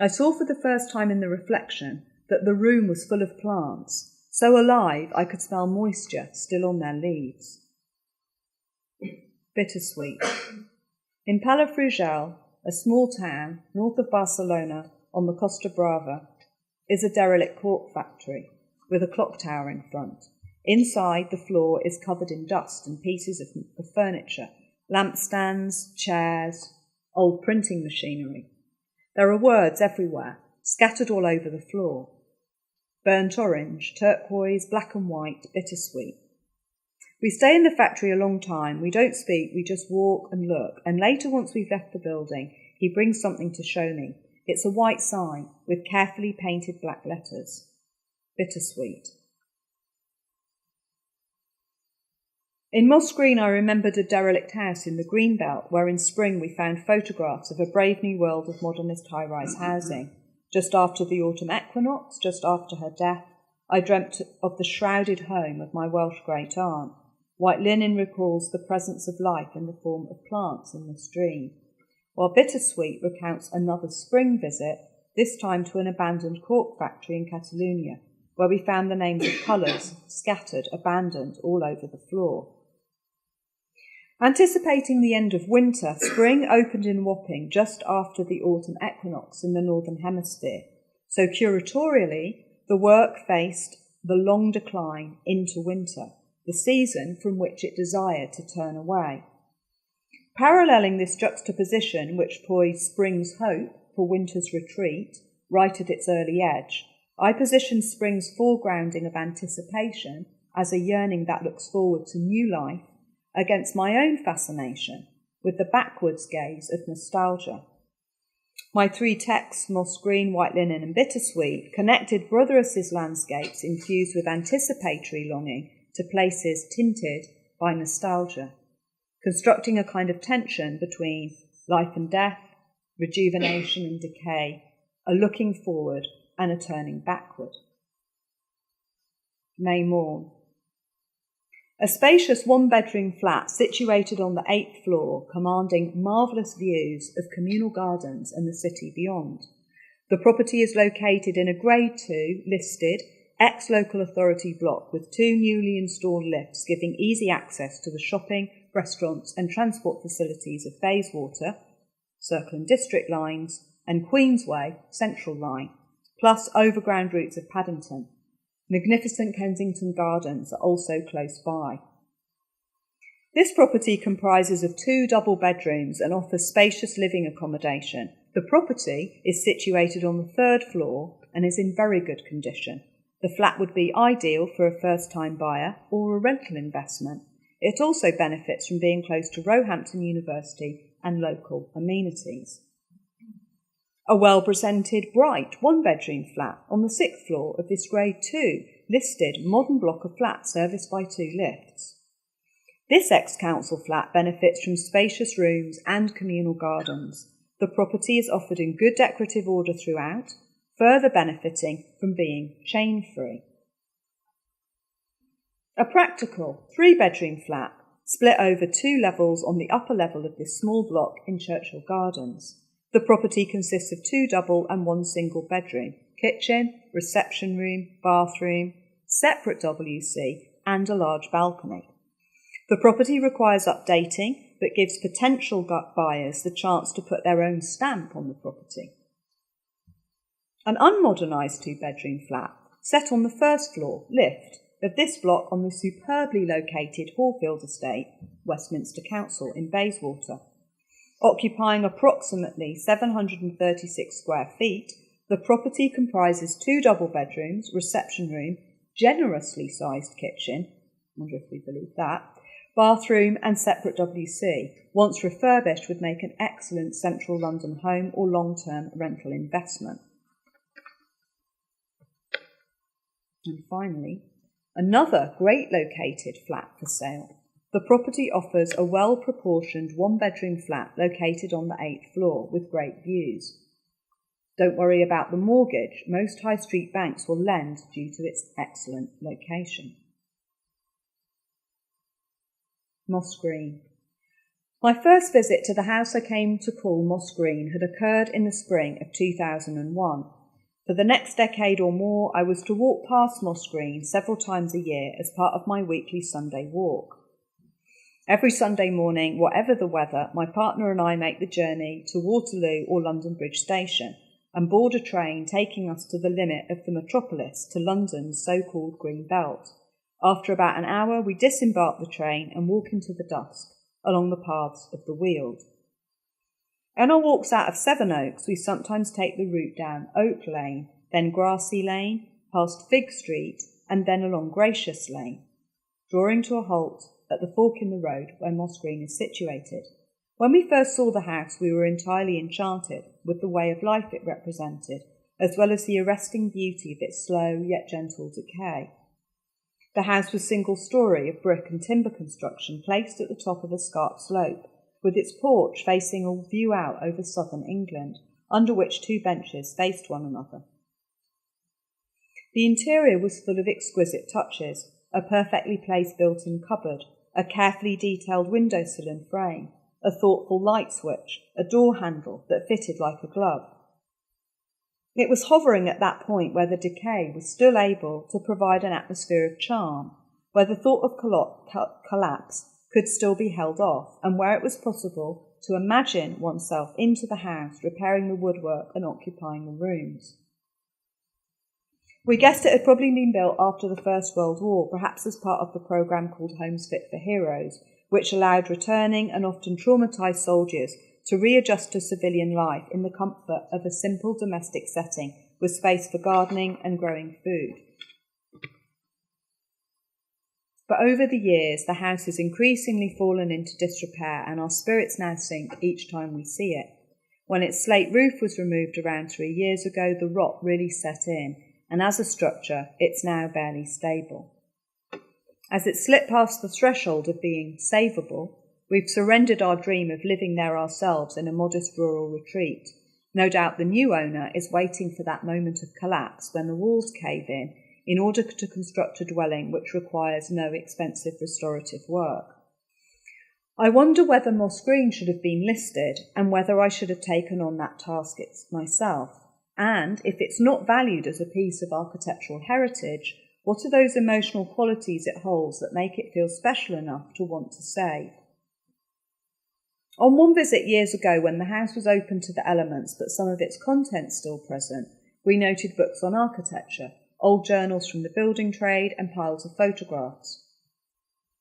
I saw for the first time in the reflection that the room was full of plants, so alive I could smell moisture still on their leaves. Bittersweet. In Palafrugell, a small town north of Barcelona on the Costa Brava, is a derelict cork factory with a clock tower in front. Inside, the floor is covered in dust and pieces of furniture, lampstands, chairs, old printing machinery. There are words everywhere, scattered all over the floor. Burnt orange, turquoise, black and white, bittersweet. We stay in the factory a long time. We don't speak, we just walk and look. And later, once we've left the building, he brings something to show me. It's a white sign with carefully painted black letters. Bittersweet. In Moss Green, I remembered a derelict house in the Greenbelt, where in spring we found photographs of a brave new world of modernist high-rise housing. Just after the autumn equinox, just after her death, I dreamt of the shrouded home of my Welsh great-aunt. White linen recalls the presence of life in the form of plants in this dream, while Bittersweet recounts another spring visit, this time to an abandoned cork factory in Catalonia, where we found the names of colours scattered, abandoned all over the floor. Anticipating the end of winter, spring opened in Wapping just after the autumn equinox in the Northern Hemisphere. So curatorially, the work faced the long decline into winter, the season from which it desired to turn away. Paralleling this juxtaposition, which poised spring's hope for winter's retreat, right at its early edge, I position spring's foregrounding of anticipation as a yearning that looks forward to new life against my own fascination with the backwards gaze of nostalgia. My three texts, Moss Green, White Linen and Bittersweet, connected Brotherus's landscapes infused with anticipatory longing to places tinted by nostalgia, constructing a kind of tension between life and death, rejuvenation and decay, a looking forward and a turning backward. May Morn. A spacious one-bedroom flat situated on the 8th floor, commanding marvellous views of communal gardens and the city beyond. The property is located in a Grade 2 listed ex-local authority block with 2 newly installed lifts giving easy access to the shopping, restaurants and transport facilities of Bayswater, Circle and District lines, and Queensway, Central line, plus overground routes of Paddington. Magnificent Kensington Gardens are also close by. This property comprises of 2 double bedrooms and offers spacious living accommodation. The property is situated on the 3rd floor and is in very good condition. The flat would be ideal for a first-time buyer or a rental investment. It also benefits from being close to Roehampton University and local amenities. A well-presented, bright, one-bedroom flat on the 6th floor of this Grade 2 listed modern block of flats serviced by 2 lifts. This ex-council flat benefits from spacious rooms and communal gardens. The property is offered in good decorative order throughout, further benefiting from being chain-free. A practical 3-bedroom flat split over 2 levels on the upper level of this small block in Churchill Gardens. The property consists of 2 double and 1 single bedroom, kitchen, reception room, bathroom, separate WC and a large balcony. The property requires updating, but gives potential buyers the chance to put their own stamp on the property. An unmodernised two-bedroom flat, set on the first floor, lift, of this block on the superbly located Horfield Estate, Westminster Council in Bayswater. Occupying approximately 736 square feet, the property comprises 2 double bedrooms, reception room, generously sized kitchen, I wonder if we believe that, bathroom and separate WC. Once refurbished, would make an excellent central London home or long-term rental investment. And finally, another great located flat for sale. The property offers a well-proportioned one-bedroom flat located on the 8th floor with great views. Don't worry about the mortgage. Most high street banks will lend due to its excellent location. Moss Green. My first visit to the house I came to call Moss Green had occurred in the spring of 2001. For the next decade or more, I was to walk past Moss Green several times a year as part of my weekly Sunday walk. Every Sunday morning, whatever the weather, my partner and I make the journey to Waterloo or London Bridge Station and board a train taking us to the limit of the metropolis, to London's so-called Green Belt. After about an hour, we disembark the train and walk into the dusk along the paths of the Weald. On our walks out of Sevenoaks, we sometimes take the route down Oak Lane, then Grassy Lane, past Fig Street, and then along Gracious Lane, drawing to a halt at the fork in the road where Moss Green is situated. When we first saw the house, we were entirely enchanted with the way of life it represented, as well as the arresting beauty of its slow yet gentle decay. The house was single-storey of brick and timber construction placed at the top of a scarp slope, with its porch facing a view out over southern England, under which 2 benches faced one another. The interior was full of exquisite touches, a perfectly placed built-in cupboard, a carefully detailed windowsill and frame, a thoughtful light switch, a door handle that fitted like a glove. It was hovering at that point where the decay was still able to provide an atmosphere of charm, where the thought of collapse could still be held off, and where it was possible to imagine oneself into the house, repairing the woodwork and occupying the rooms. We guessed it had probably been built after the First World War, perhaps as part of the programme called Homes Fit for Heroes, which allowed returning and often traumatised soldiers to readjust to civilian life in the comfort of a simple domestic setting with space for gardening and growing food. But over the years, the house has increasingly fallen into disrepair, and our spirits now sink each time we see it. When its slate roof was removed around 3 years ago, the rot really set in, and as a structure, it's now barely stable. As it slipped past the threshold of being savable, we've surrendered our dream of living there ourselves in a modest rural retreat. No doubt the new owner is waiting for that moment of collapse when the walls cave in order to construct a dwelling which requires no expensive restorative work. I wonder whether Moss Green should have been listed and whether I should have taken on that task myself. And if it's not valued as a piece of architectural heritage, what are those emotional qualities it holds that make it feel special enough to want to save? On one visit years ago, when the house was open to the elements but some of its contents still present, we noted books on architecture, old journals from the building trade and piles of photographs.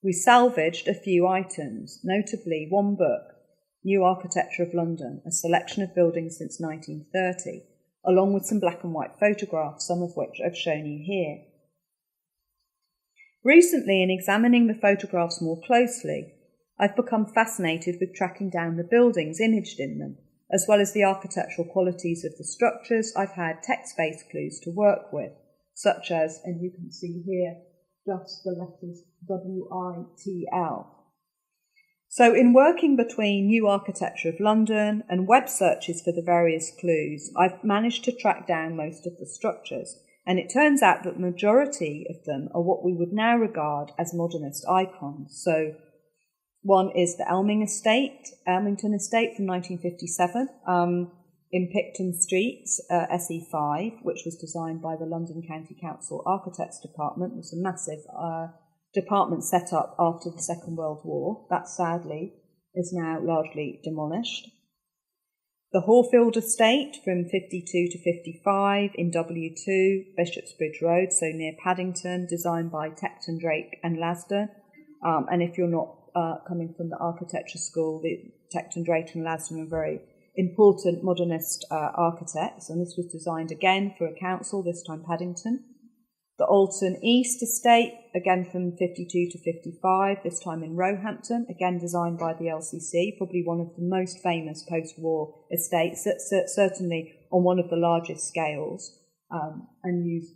We salvaged a few items, notably one book, New Architecture of London, a selection of buildings since 1930, along with some black and white photographs, some of which I've shown you here. Recently, in examining the photographs more closely, I've become fascinated with tracking down the buildings imaged in them, as well as the architectural qualities of the structures. I've had text-based clues to work with, such as, and you can see here, just the letters WITL. So in working between New Architecture of London and web searches for the various clues, I've managed to track down most of the structures, and it turns out that the majority of them are what we would now regard as modernist icons. So one is the Elmington Estate from 1957 in Picton Street, SE5, which was designed by the London County Council Architects Department. It's a massive department set up after the Second World War. That sadly is now largely demolished. The Horfield estate from 52 to 55 in W2, Bishopsbridge Road, so near Paddington, designed by Tecton, Drake and Lasdon. And if you're not coming from the architecture school, the Tecton, Drake and Lasdon are very important modernist architects, and this was designed again for a council, this time Paddington. The Alton East estate, again from 52 to 55, this time in Roehampton, again designed by the LCC, probably one of the most famous post-war estates, certainly on one of the largest scales, and used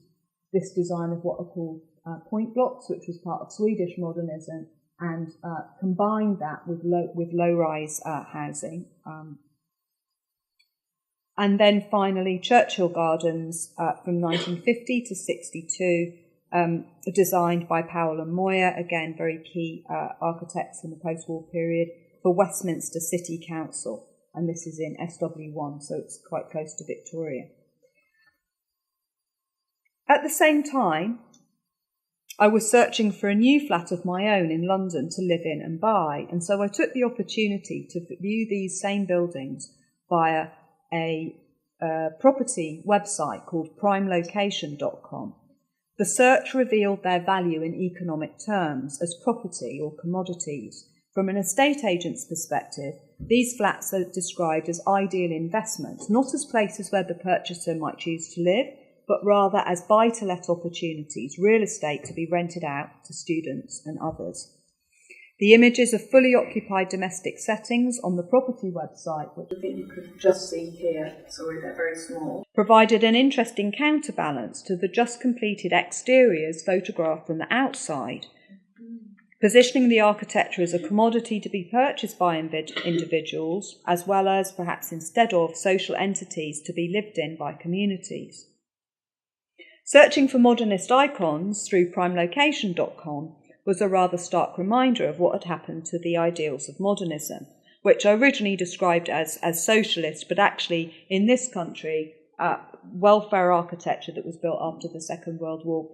this design of what are called point blocks, which was part of Swedish modernism, and combined that with low-rise housing. And then finally, Churchill Gardens from 1950 to 62, designed by Powell and Moyer, again very key architects in the post-war period, for Westminster City Council. And this is in SW1, so it's quite close to Victoria. At the same time, I was searching for a new flat of my own in London to live in and buy, and so I took the opportunity to view these same buildings via a property website called primelocation.com. The search revealed their value in economic terms as property or commodities. From an estate agent's perspective, these flats are described as ideal investments, not as places where the purchaser might choose to live, but rather as buy-to-let opportunities, real estate to be rented out to students and others. The images of fully occupied domestic settings on the property website, which I think you could just see here, sorry, they're very small, provided an interesting counterbalance to the just completed exteriors photographed from the outside, positioning the architecture as a commodity to be purchased by individuals, as well as, perhaps instead of, social entities to be lived in by communities. Searching for modernist icons through primelocation.com was a rather stark reminder of what had happened to the ideals of modernism, which are originally described as socialist, but actually in this country, welfare architecture that was built after the Second World War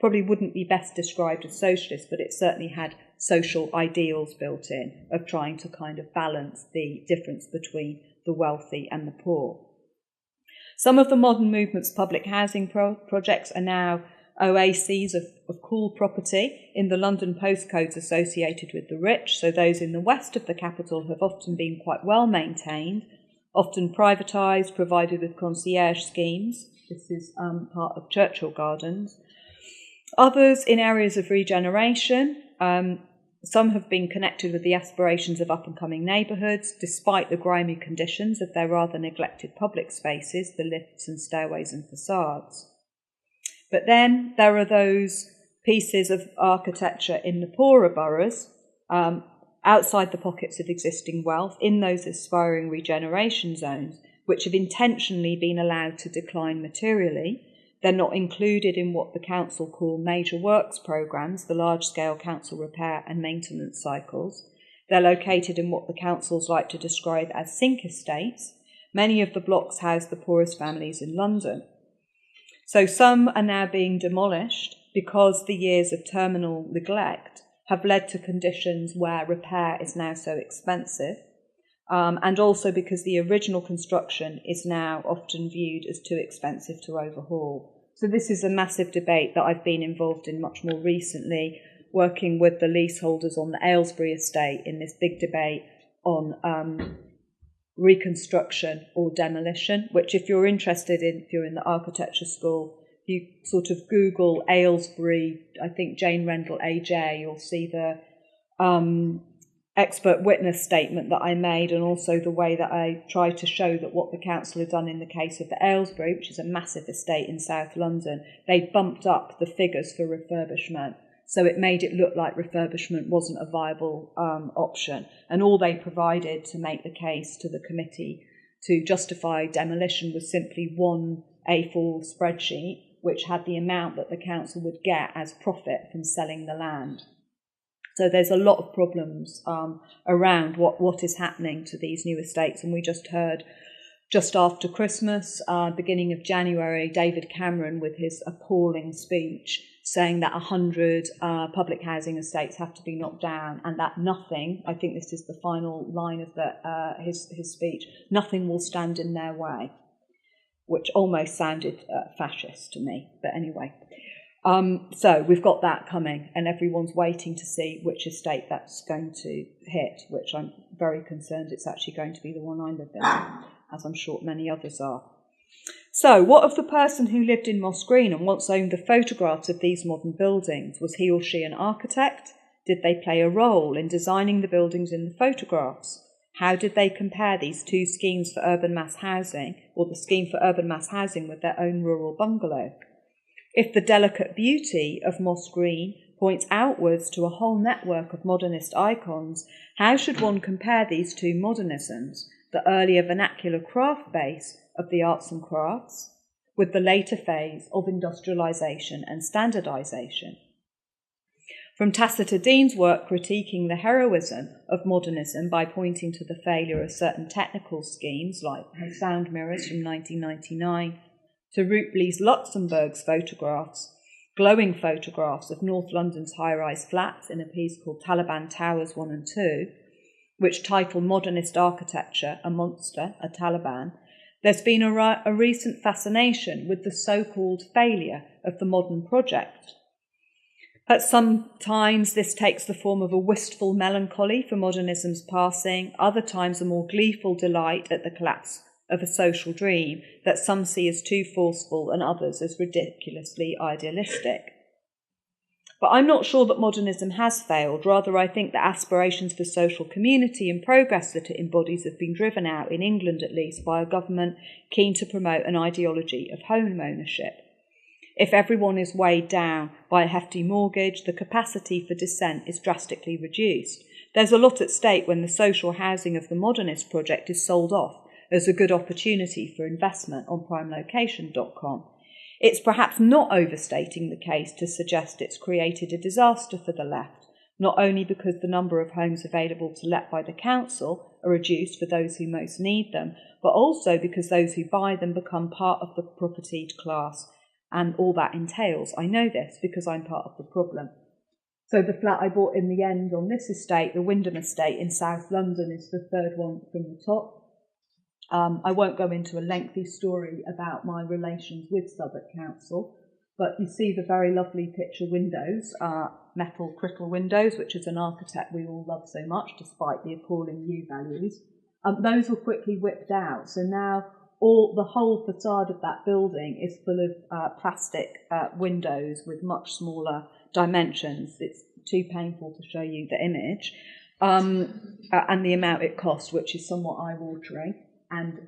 probably wouldn't be best described as socialist, but it certainly had social ideals built in of trying to kind of balance the difference between the wealthy and the poor. Some of the modern movement's public housing projects are now oases of cool property in the London postcodes associated with the rich, so those in the west of the capital have often been quite well maintained, often privatised, provided with concierge schemes. This is part of Churchill Gardens. Others in areas of regeneration. Some have been connected with the aspirations of up-and-coming neighbourhoods, despite the grimy conditions of their rather neglected public spaces, the lifts and stairways and facades. But then there are those pieces of architecture in the poorer boroughs, outside the pockets of existing wealth, in those aspiring regeneration zones, which have intentionally been allowed to decline materially. They're not included in what the council call major works programmes, the large-scale council repair and maintenance cycles. They're located in what the councils like to describe as sink estates. Many of the blocks house the poorest families in London. So some are now being demolished because the years of terminal neglect have led to conditions where repair is now so expensive, and also because the original construction is now often viewed as too expensive to overhaul. So this is a massive debate that I've been involved in much more recently, working with the leaseholders on the Aylesbury estate in this big debate on reconstruction or demolition, which if you're interested in, if you're in the architecture school, you sort of Google Aylesbury, I think Jane Rendell AJ, you'll see the expert witness statement that I made, and also the way that I tried to show that what the council had done in the case of the Aylesbury, which is a massive estate in South London, they bumped up the figures for refurbishment. So it made it look like refurbishment wasn't a viable option. And all they provided to make the case to the committee to justify demolition was simply one A4 spreadsheet, which had the amount that the council would get as profit from selling the land. So there's a lot of problems around what is happening to these new estates. And we just heard Just after Christmas, beginning of January, David Cameron, with his appalling speech, saying that 100 public housing estates have to be knocked down, and that nothing, I think this is the final line of his speech, nothing will stand in their way, which almost sounded fascist to me. But anyway, so we've got that coming, and everyone's waiting to see which estate that's going to hit, which I'm very concerned it's actually going to be the one I live in, as I'm sure many others are. So, what of the person who lived in Moss Green and once owned the photographs of these modern buildings? Was he or she an architect? Did they play a role in designing the buildings in the photographs? How did they compare these two schemes for urban mass housing, or the scheme for urban mass housing with their own rural bungalow? If the delicate beauty of Moss Green points outwards to a whole network of modernist icons, how should one compare these two modernisms, the earlier vernacular craft base of the arts and crafts, with the later phase of industrialisation and standardisation? From Tacitus Dean's work critiquing the heroism of modernism by pointing to the failure of certain technical schemes like sound mirrors from 1999, to Rutley's Luxembourg's photographs, glowing photographs of North London's high-rise flats in a piece called Taliban Towers 1 and 2, which title Modernist Architecture, a Monster, a Taliban, there's been a recent fascination with the so-called failure of the modern project. At some times this takes the form of a wistful melancholy for modernism's passing, other times a more gleeful delight at the collapse of a social dream that some see as too forceful and others as ridiculously idealistic. But I'm not sure that modernism has failed. Rather, I think that aspirations for social community and progress that it embodies have been driven out, in England at least, by a government keen to promote an ideology of home ownership. If everyone is weighed down by a hefty mortgage, the capacity for dissent is drastically reduced. There's a lot at stake when the social housing of the modernist project is sold off as a good opportunity for investment on primelocation.com. It's perhaps not overstating the case to suggest it's created a disaster for the left, not only because the number of homes available to let by the council are reduced for those who most need them, but also because those who buy them become part of the propertied class, and all that entails. I know this because I'm part of the problem. So the flat I bought in the end on this estate, the Wyndham estate in South London, is the third one from the top. I won't go into a lengthy story about my relations with Southwark Council, but you see the very lovely picture windows, metal crystal windows, which as an architect we all love so much, despite the appalling U values. Those were quickly whipped out, so now the whole facade of that building is full of plastic windows with much smaller dimensions. It's too painful to show you the image, and the amount it cost, which is somewhat eye-watering. And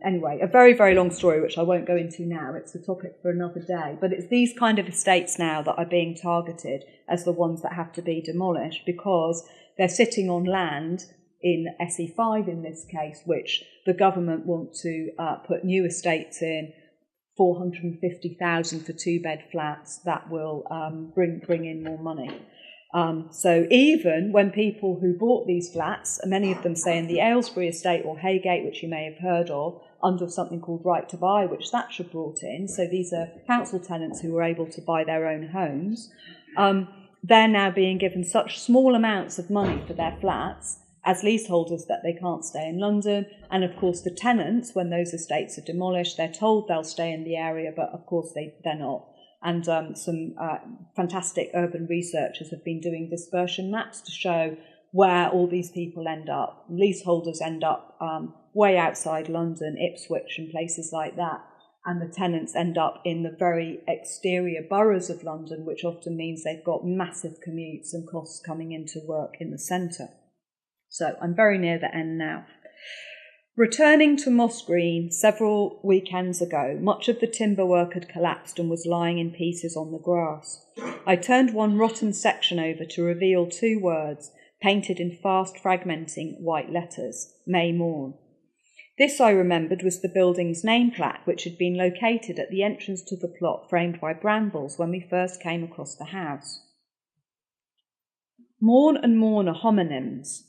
anyway, a very, very long story, which I won't go into now. It's a topic for another day. But it's these kind of estates now that are being targeted as the ones that have to be demolished because they're sitting on land in SE5 in this case, which the government want to put new estates in, 450,000 for two-bed flats that will bring in more money. So even when people who bought these flats, many of them say in the Aylesbury estate or Haygate, which you may have heard of, under something called Right to Buy, which Thatcher brought in, so these are council tenants who were able to buy their own homes, they're now being given such small amounts of money for their flats as leaseholders that they can't stay in London. And of course the tenants, when those estates are demolished, they're told they'll stay in the area, but of course they're not. And some fantastic urban researchers have been doing dispersion maps to show where all these people end up. Leaseholders end up way outside London, Ipswich and places like that. And the tenants end up in the very exterior boroughs of London, which often means they've got massive commutes and costs coming into work in the centre. So I'm very near the end now. Returning to Moss Green several weekends ago, much of the timber work had collapsed and was lying in pieces on the grass. I turned one rotten section over to reveal two words, painted in fast fragmenting white letters, May Morn. This, I remembered, was the building's name plaque, which had been located at the entrance to the plot framed by brambles when we first came across the house. Morn and mourn are homonyms.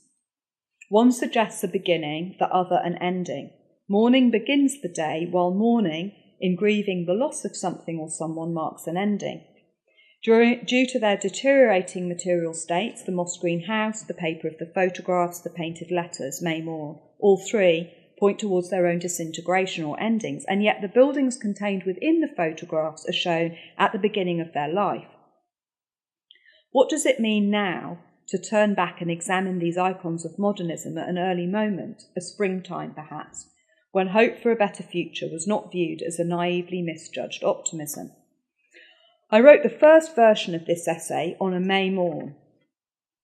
One suggests a beginning, the other an ending. Mourning begins the day, while mourning, in grieving the loss of something or someone, marks an ending. Due to their deteriorating material states, the moss green house, the paper of the photographs, the painted letters may mourn. All three point towards their own disintegration or endings, and yet the buildings contained within the photographs are shown at the beginning of their life. What does it mean now to turn back and examine these icons of modernism at an early moment, a springtime perhaps, when hope for a better future was not viewed as a naively misjudged optimism? I wrote the first version of this essay on a May morn,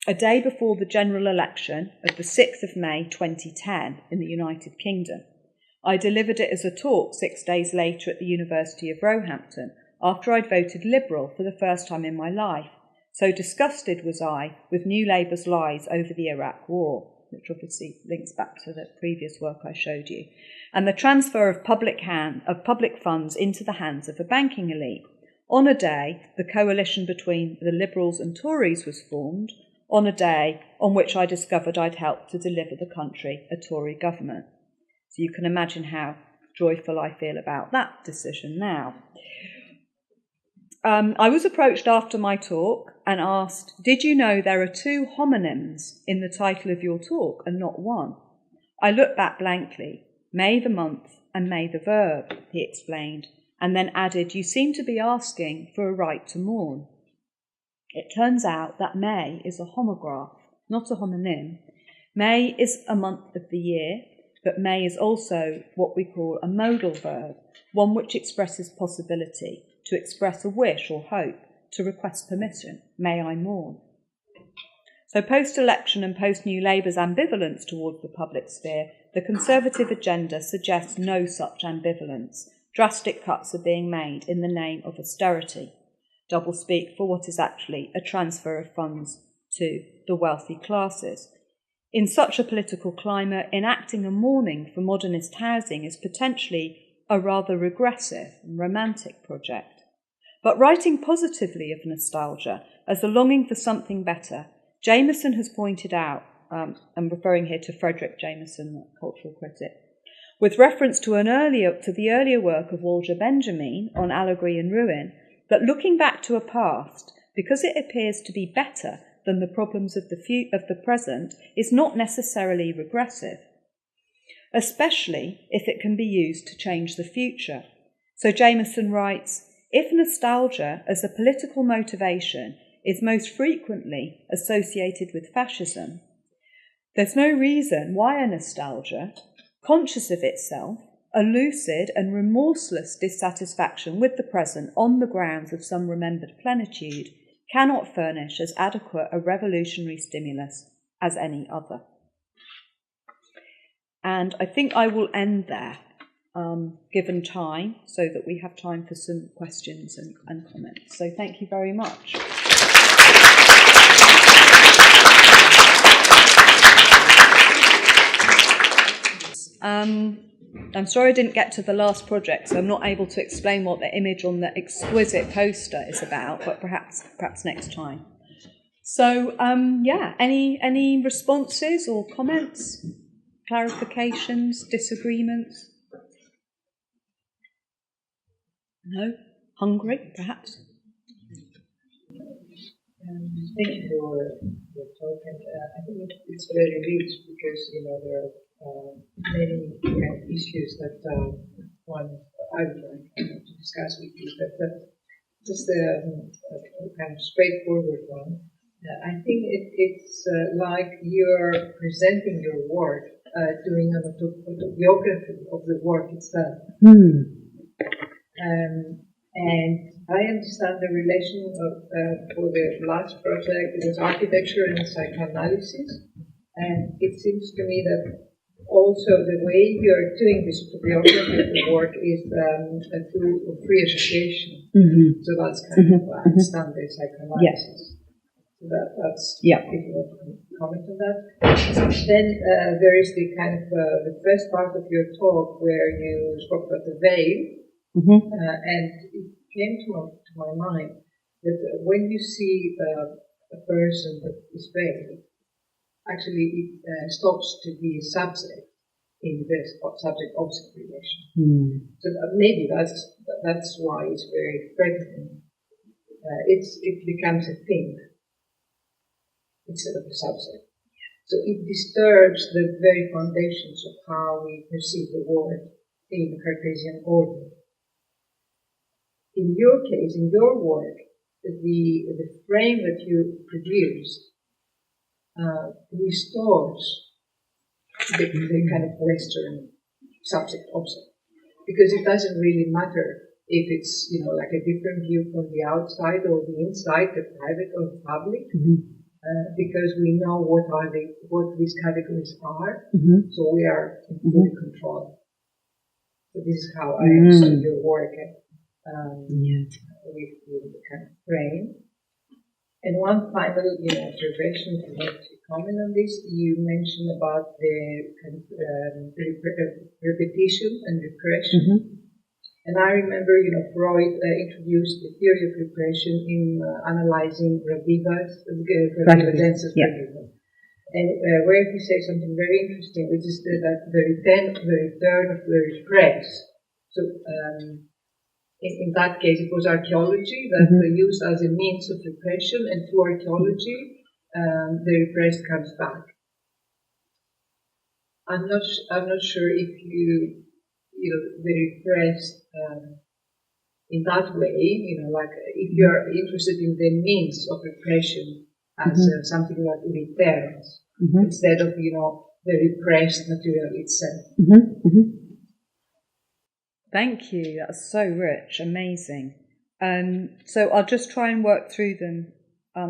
a day before the general election of the 6th of May 2010 in the United Kingdom. I delivered it as a talk 6 days later at the University of Roehampton, after I'd voted Liberal for the first time in my life. So disgusted was I with New Labour's lies over the Iraq War, which obviously links back to the previous work I showed you, and the transfer of public funds into the hands of a banking elite. On a day, the coalition between the Liberals and Tories was formed, on a day on which I discovered I'd helped to deliver the country a Tory government. So you can imagine how joyful I feel about that decision now. I was approached after my talk and asked, "Did you know there are 2 homonyms in the title of your talk and not one?" I looked back blankly. May the month and May the verb, he explained, and then added, "You seem to be asking for a right to mourn." It turns out that May is a homograph, not a homonym. May is a month of the year, but May is also what we call a modal verb, one which expresses possibility, to express a wish or hope, to request permission. May I mourn? So post-election and post-New Labour's ambivalence towards the public sphere, the Conservative agenda suggests no such ambivalence. Drastic cuts are being made in the name of austerity, doublespeak for what is actually a transfer of funds to the wealthy classes. In such a political climate, enacting a mourning for modernist housing is potentially a rather regressive and romantic project. But writing positively of nostalgia as a longing for something better, Jameson has pointed out, I'm referring here to Frederick Jameson, the cultural critic, with reference to the earlier work of Walter Benjamin on allegory and ruin, that looking back to a past, because it appears to be better than the problems of the present, is not necessarily regressive, especially if it can be used to change the future. So Jameson writes, "If nostalgia as a political motivation is most frequently associated with fascism, there's no reason why a nostalgia, conscious of itself, a lucid and remorseless dissatisfaction with the present on the grounds of some remembered plenitude, cannot furnish as adequate a revolutionary stimulus as any other." And I think I will end there, given time, so that we have time for some questions and comments. So thank you very much. I'm sorry I didn't get to the last project, so I'm not able to explain what the image on the exquisite poster is about, but perhaps next time. So, any responses or comments, clarifications, disagreements? No? Hungry, perhaps? Thank you for the talk, and I think it's very rich because there are many issues that I would like to discuss with you, but just a kind of straightforward one. I think it's like you're presenting your work, doing an autobiography of the work itself. And I understand the relation for the last project, it was architecture and psychoanalysis. And it seems to me that also the way you're doing this autobiography of the work is through free association. Mm-hmm. So that's kind of, I understand the psychoanalysis. So that's, if you want to comment on that. Then there is the kind of, the first part of your talk where you spoke about the veil. Mm-hmm. And it came to my mind that when you see a person that is veiled, actually it stops to be a subject in the subject-object relation. So maybe that's why it's very threatening. It becomes a thing instead of a subject. So it disturbs the very foundations of how we perceive the world in the Cartesian order. In your case, in your work, the frame that you produce restores the kind of Western subject-object, because it doesn't really matter if it's, like a different view from the outside or the inside, the private or the public, because we know what these categories are, so we are in full control. So this is how I understood your work with the kind of frame. And one final, observation, if you want to comment on this, you mentioned about the kind of repetition and repression. And I remember, Freud introduced the theory of repression in analyzing Raviva's Densis Raviva. And where he says something very interesting, which is that the return of the repressed. So, in that case, it was archaeology that they used as a means of repression, and through archaeology, the repressed comes back. I'm not sure if the repressed in that way, like if you're interested in the means of repression as something that returns instead of the repressed material itself. Thank you. That's so rich, amazing. So I'll just try and work through them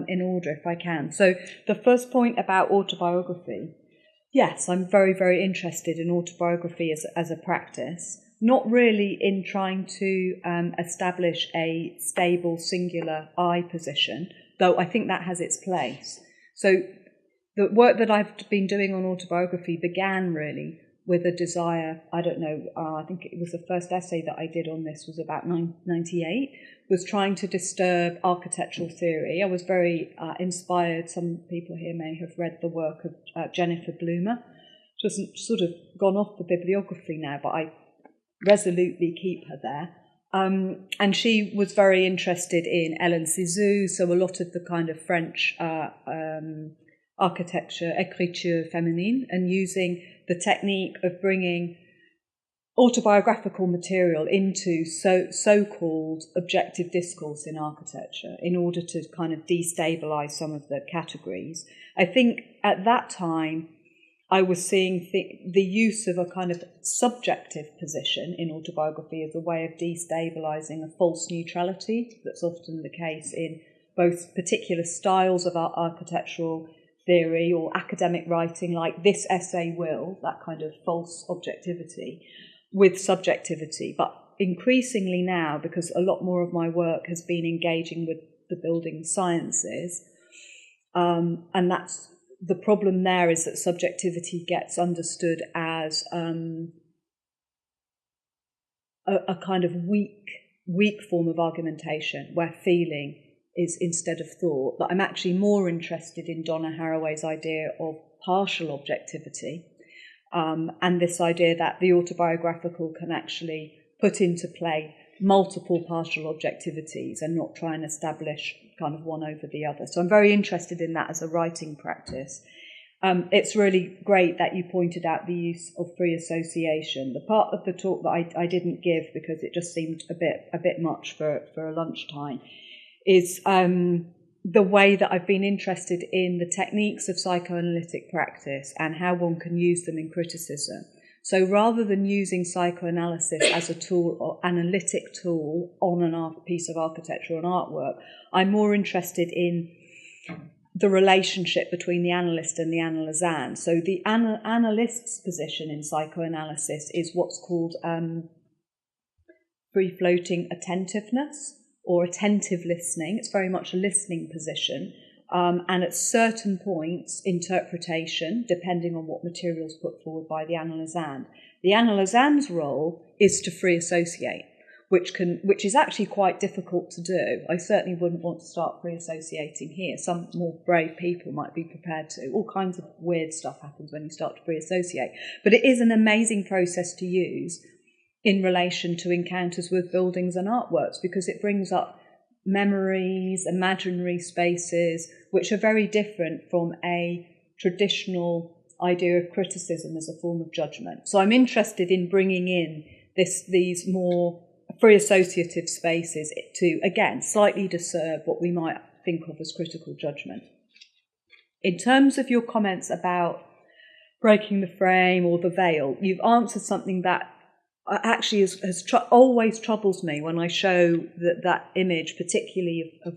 in order if I can. So the first point about autobiography. Yes, I'm very, very interested in autobiography as a practice, not really in trying to establish a stable, singular I position, though I think that has its place. So the work that I've been doing on autobiography began really with a desire, I think it was the first essay that I did on this was about 98, was trying to disturb architectural theory. I was very inspired. Some people here may have read the work of Jennifer Bloomer. She hasn't sort of gone off the bibliography now, but I resolutely keep her there. And she was very interested in Hélène Cixous, so a lot of the kind of French architecture, écriture féminine, and using the technique of bringing autobiographical material into so-called objective discourse in architecture in order to kind of destabilize some of the categories. I think at that time I was seeing the use of a kind of subjective position in autobiography as a way of destabilizing a false neutrality that's often the case in both particular styles of architectural theory or academic writing, like this essay will, that kind of false objectivity, with subjectivity. But increasingly now, because a lot more of my work has been engaging with the building sciences, and that's the problem there is that subjectivity gets understood as a kind of weak form of argumentation, where feeling is instead of thought. But I'm actually more interested in Donna Haraway's idea of partial objectivity, and this idea that the autobiographical can actually put into play multiple partial objectivities and not try and establish kind of one over the other. So I'm very interested in that as a writing practice. It's really great that you pointed out the use of free association. The part of the talk that I didn't give because it just seemed a bit much for a lunchtime is the way that I've been interested in the techniques of psychoanalytic practice and how one can use them in criticism. So rather than using psychoanalysis as a tool or analytic tool on a piece of architecture or an artwork, I'm more interested in the relationship between the analyst and the analysand. So the analyst's position in psychoanalysis is what's called free-floating attentiveness, or attentive listening. It's very much a listening position. And at certain points, interpretation, depending on what material is put forward by the analysand. The analysand's role is to free associate. which is actually quite difficult to do. I certainly wouldn't want to start free associating here. Some more brave people might be prepared to. All kinds of weird stuff happens when you start to free associate. But it is an amazing process to use in relation to encounters with buildings and artworks, because it brings up memories, imaginary spaces, which are very different from a traditional idea of criticism as a form of judgment. So I'm interested in bringing in these more free associative spaces to, again, slightly disturb what we might think of as critical judgment. In terms of your comments about breaking the frame or the veil, you've answered something that actually always troubles me when I show that image, particularly of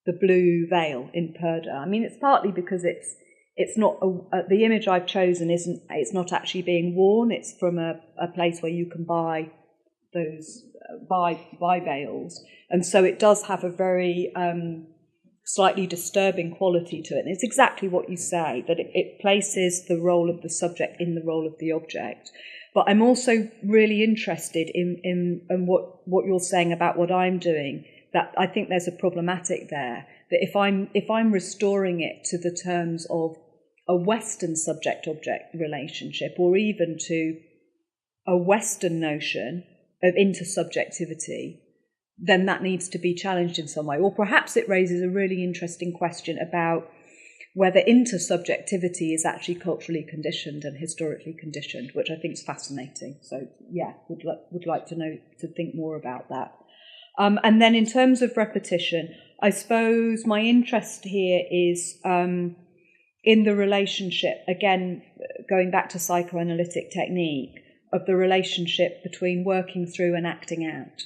the blue veil in Purda. I mean, it's partly because it's not the image I've chosen it's not actually being worn. It's from a place where you can buy those buy veils, and so it does have a very slightly disturbing quality to it. And it's exactly what you say, that it places the role of the subject in the role of the object. But I'm also really interested in what you're saying about what I'm doing, that I think there's a problematic there, that if I'm restoring it to the terms of a Western subject-object relationship, or even to a Western notion of intersubjectivity, then that needs to be challenged in some way. Or perhaps it raises a really interesting question about whether intersubjectivity is actually culturally conditioned and historically conditioned, which I think is fascinating. So, yeah, would like to think more about that. And then in terms of repetition, I suppose my interest here is in the relationship, again, going back to psychoanalytic technique, of the relationship between working through and acting out.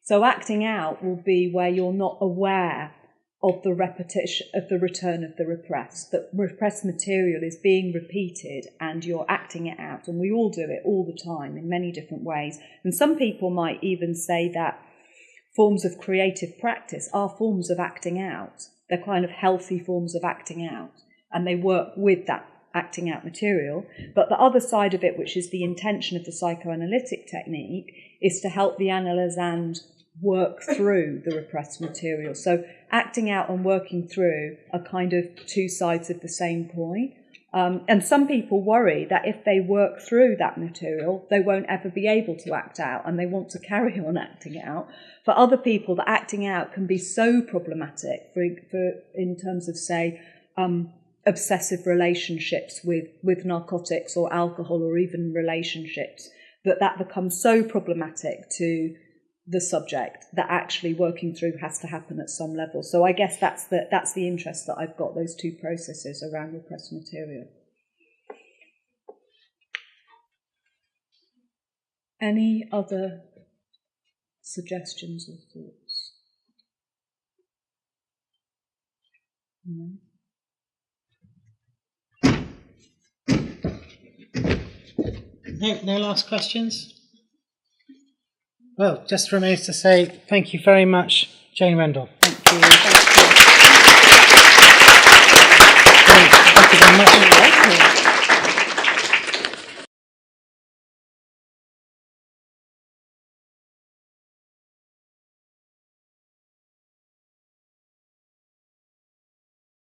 So acting out will be where you're not aware of the repetition, of the return of the repressed, that repressed material is being repeated and you're acting it out. And we all do it all the time in many different ways. And some people might even say that forms of creative practice are forms of acting out. They're kind of healthy forms of acting out, and they work with that acting out material. But the other side of it, which is the intention of the psychoanalytic technique, is to help the analysand work through the repressed material. So acting out and working through are kind of two sides of the same coin. And some people worry that if they work through that material, they won't ever be able to act out, and they want to carry on acting out. For other people, the acting out can be so problematic for in terms of, say, obsessive relationships with narcotics or alcohol, or even relationships, that becomes so problematic to the subject that actually working through has to happen at some level. So I guess that's the interest that I've got, those two processes around repressed material. Any other suggestions or thoughts? No? No last questions? Well, just remains to say thank you very much, Jane Rendell. Thank you. Thank you. Thank you very much.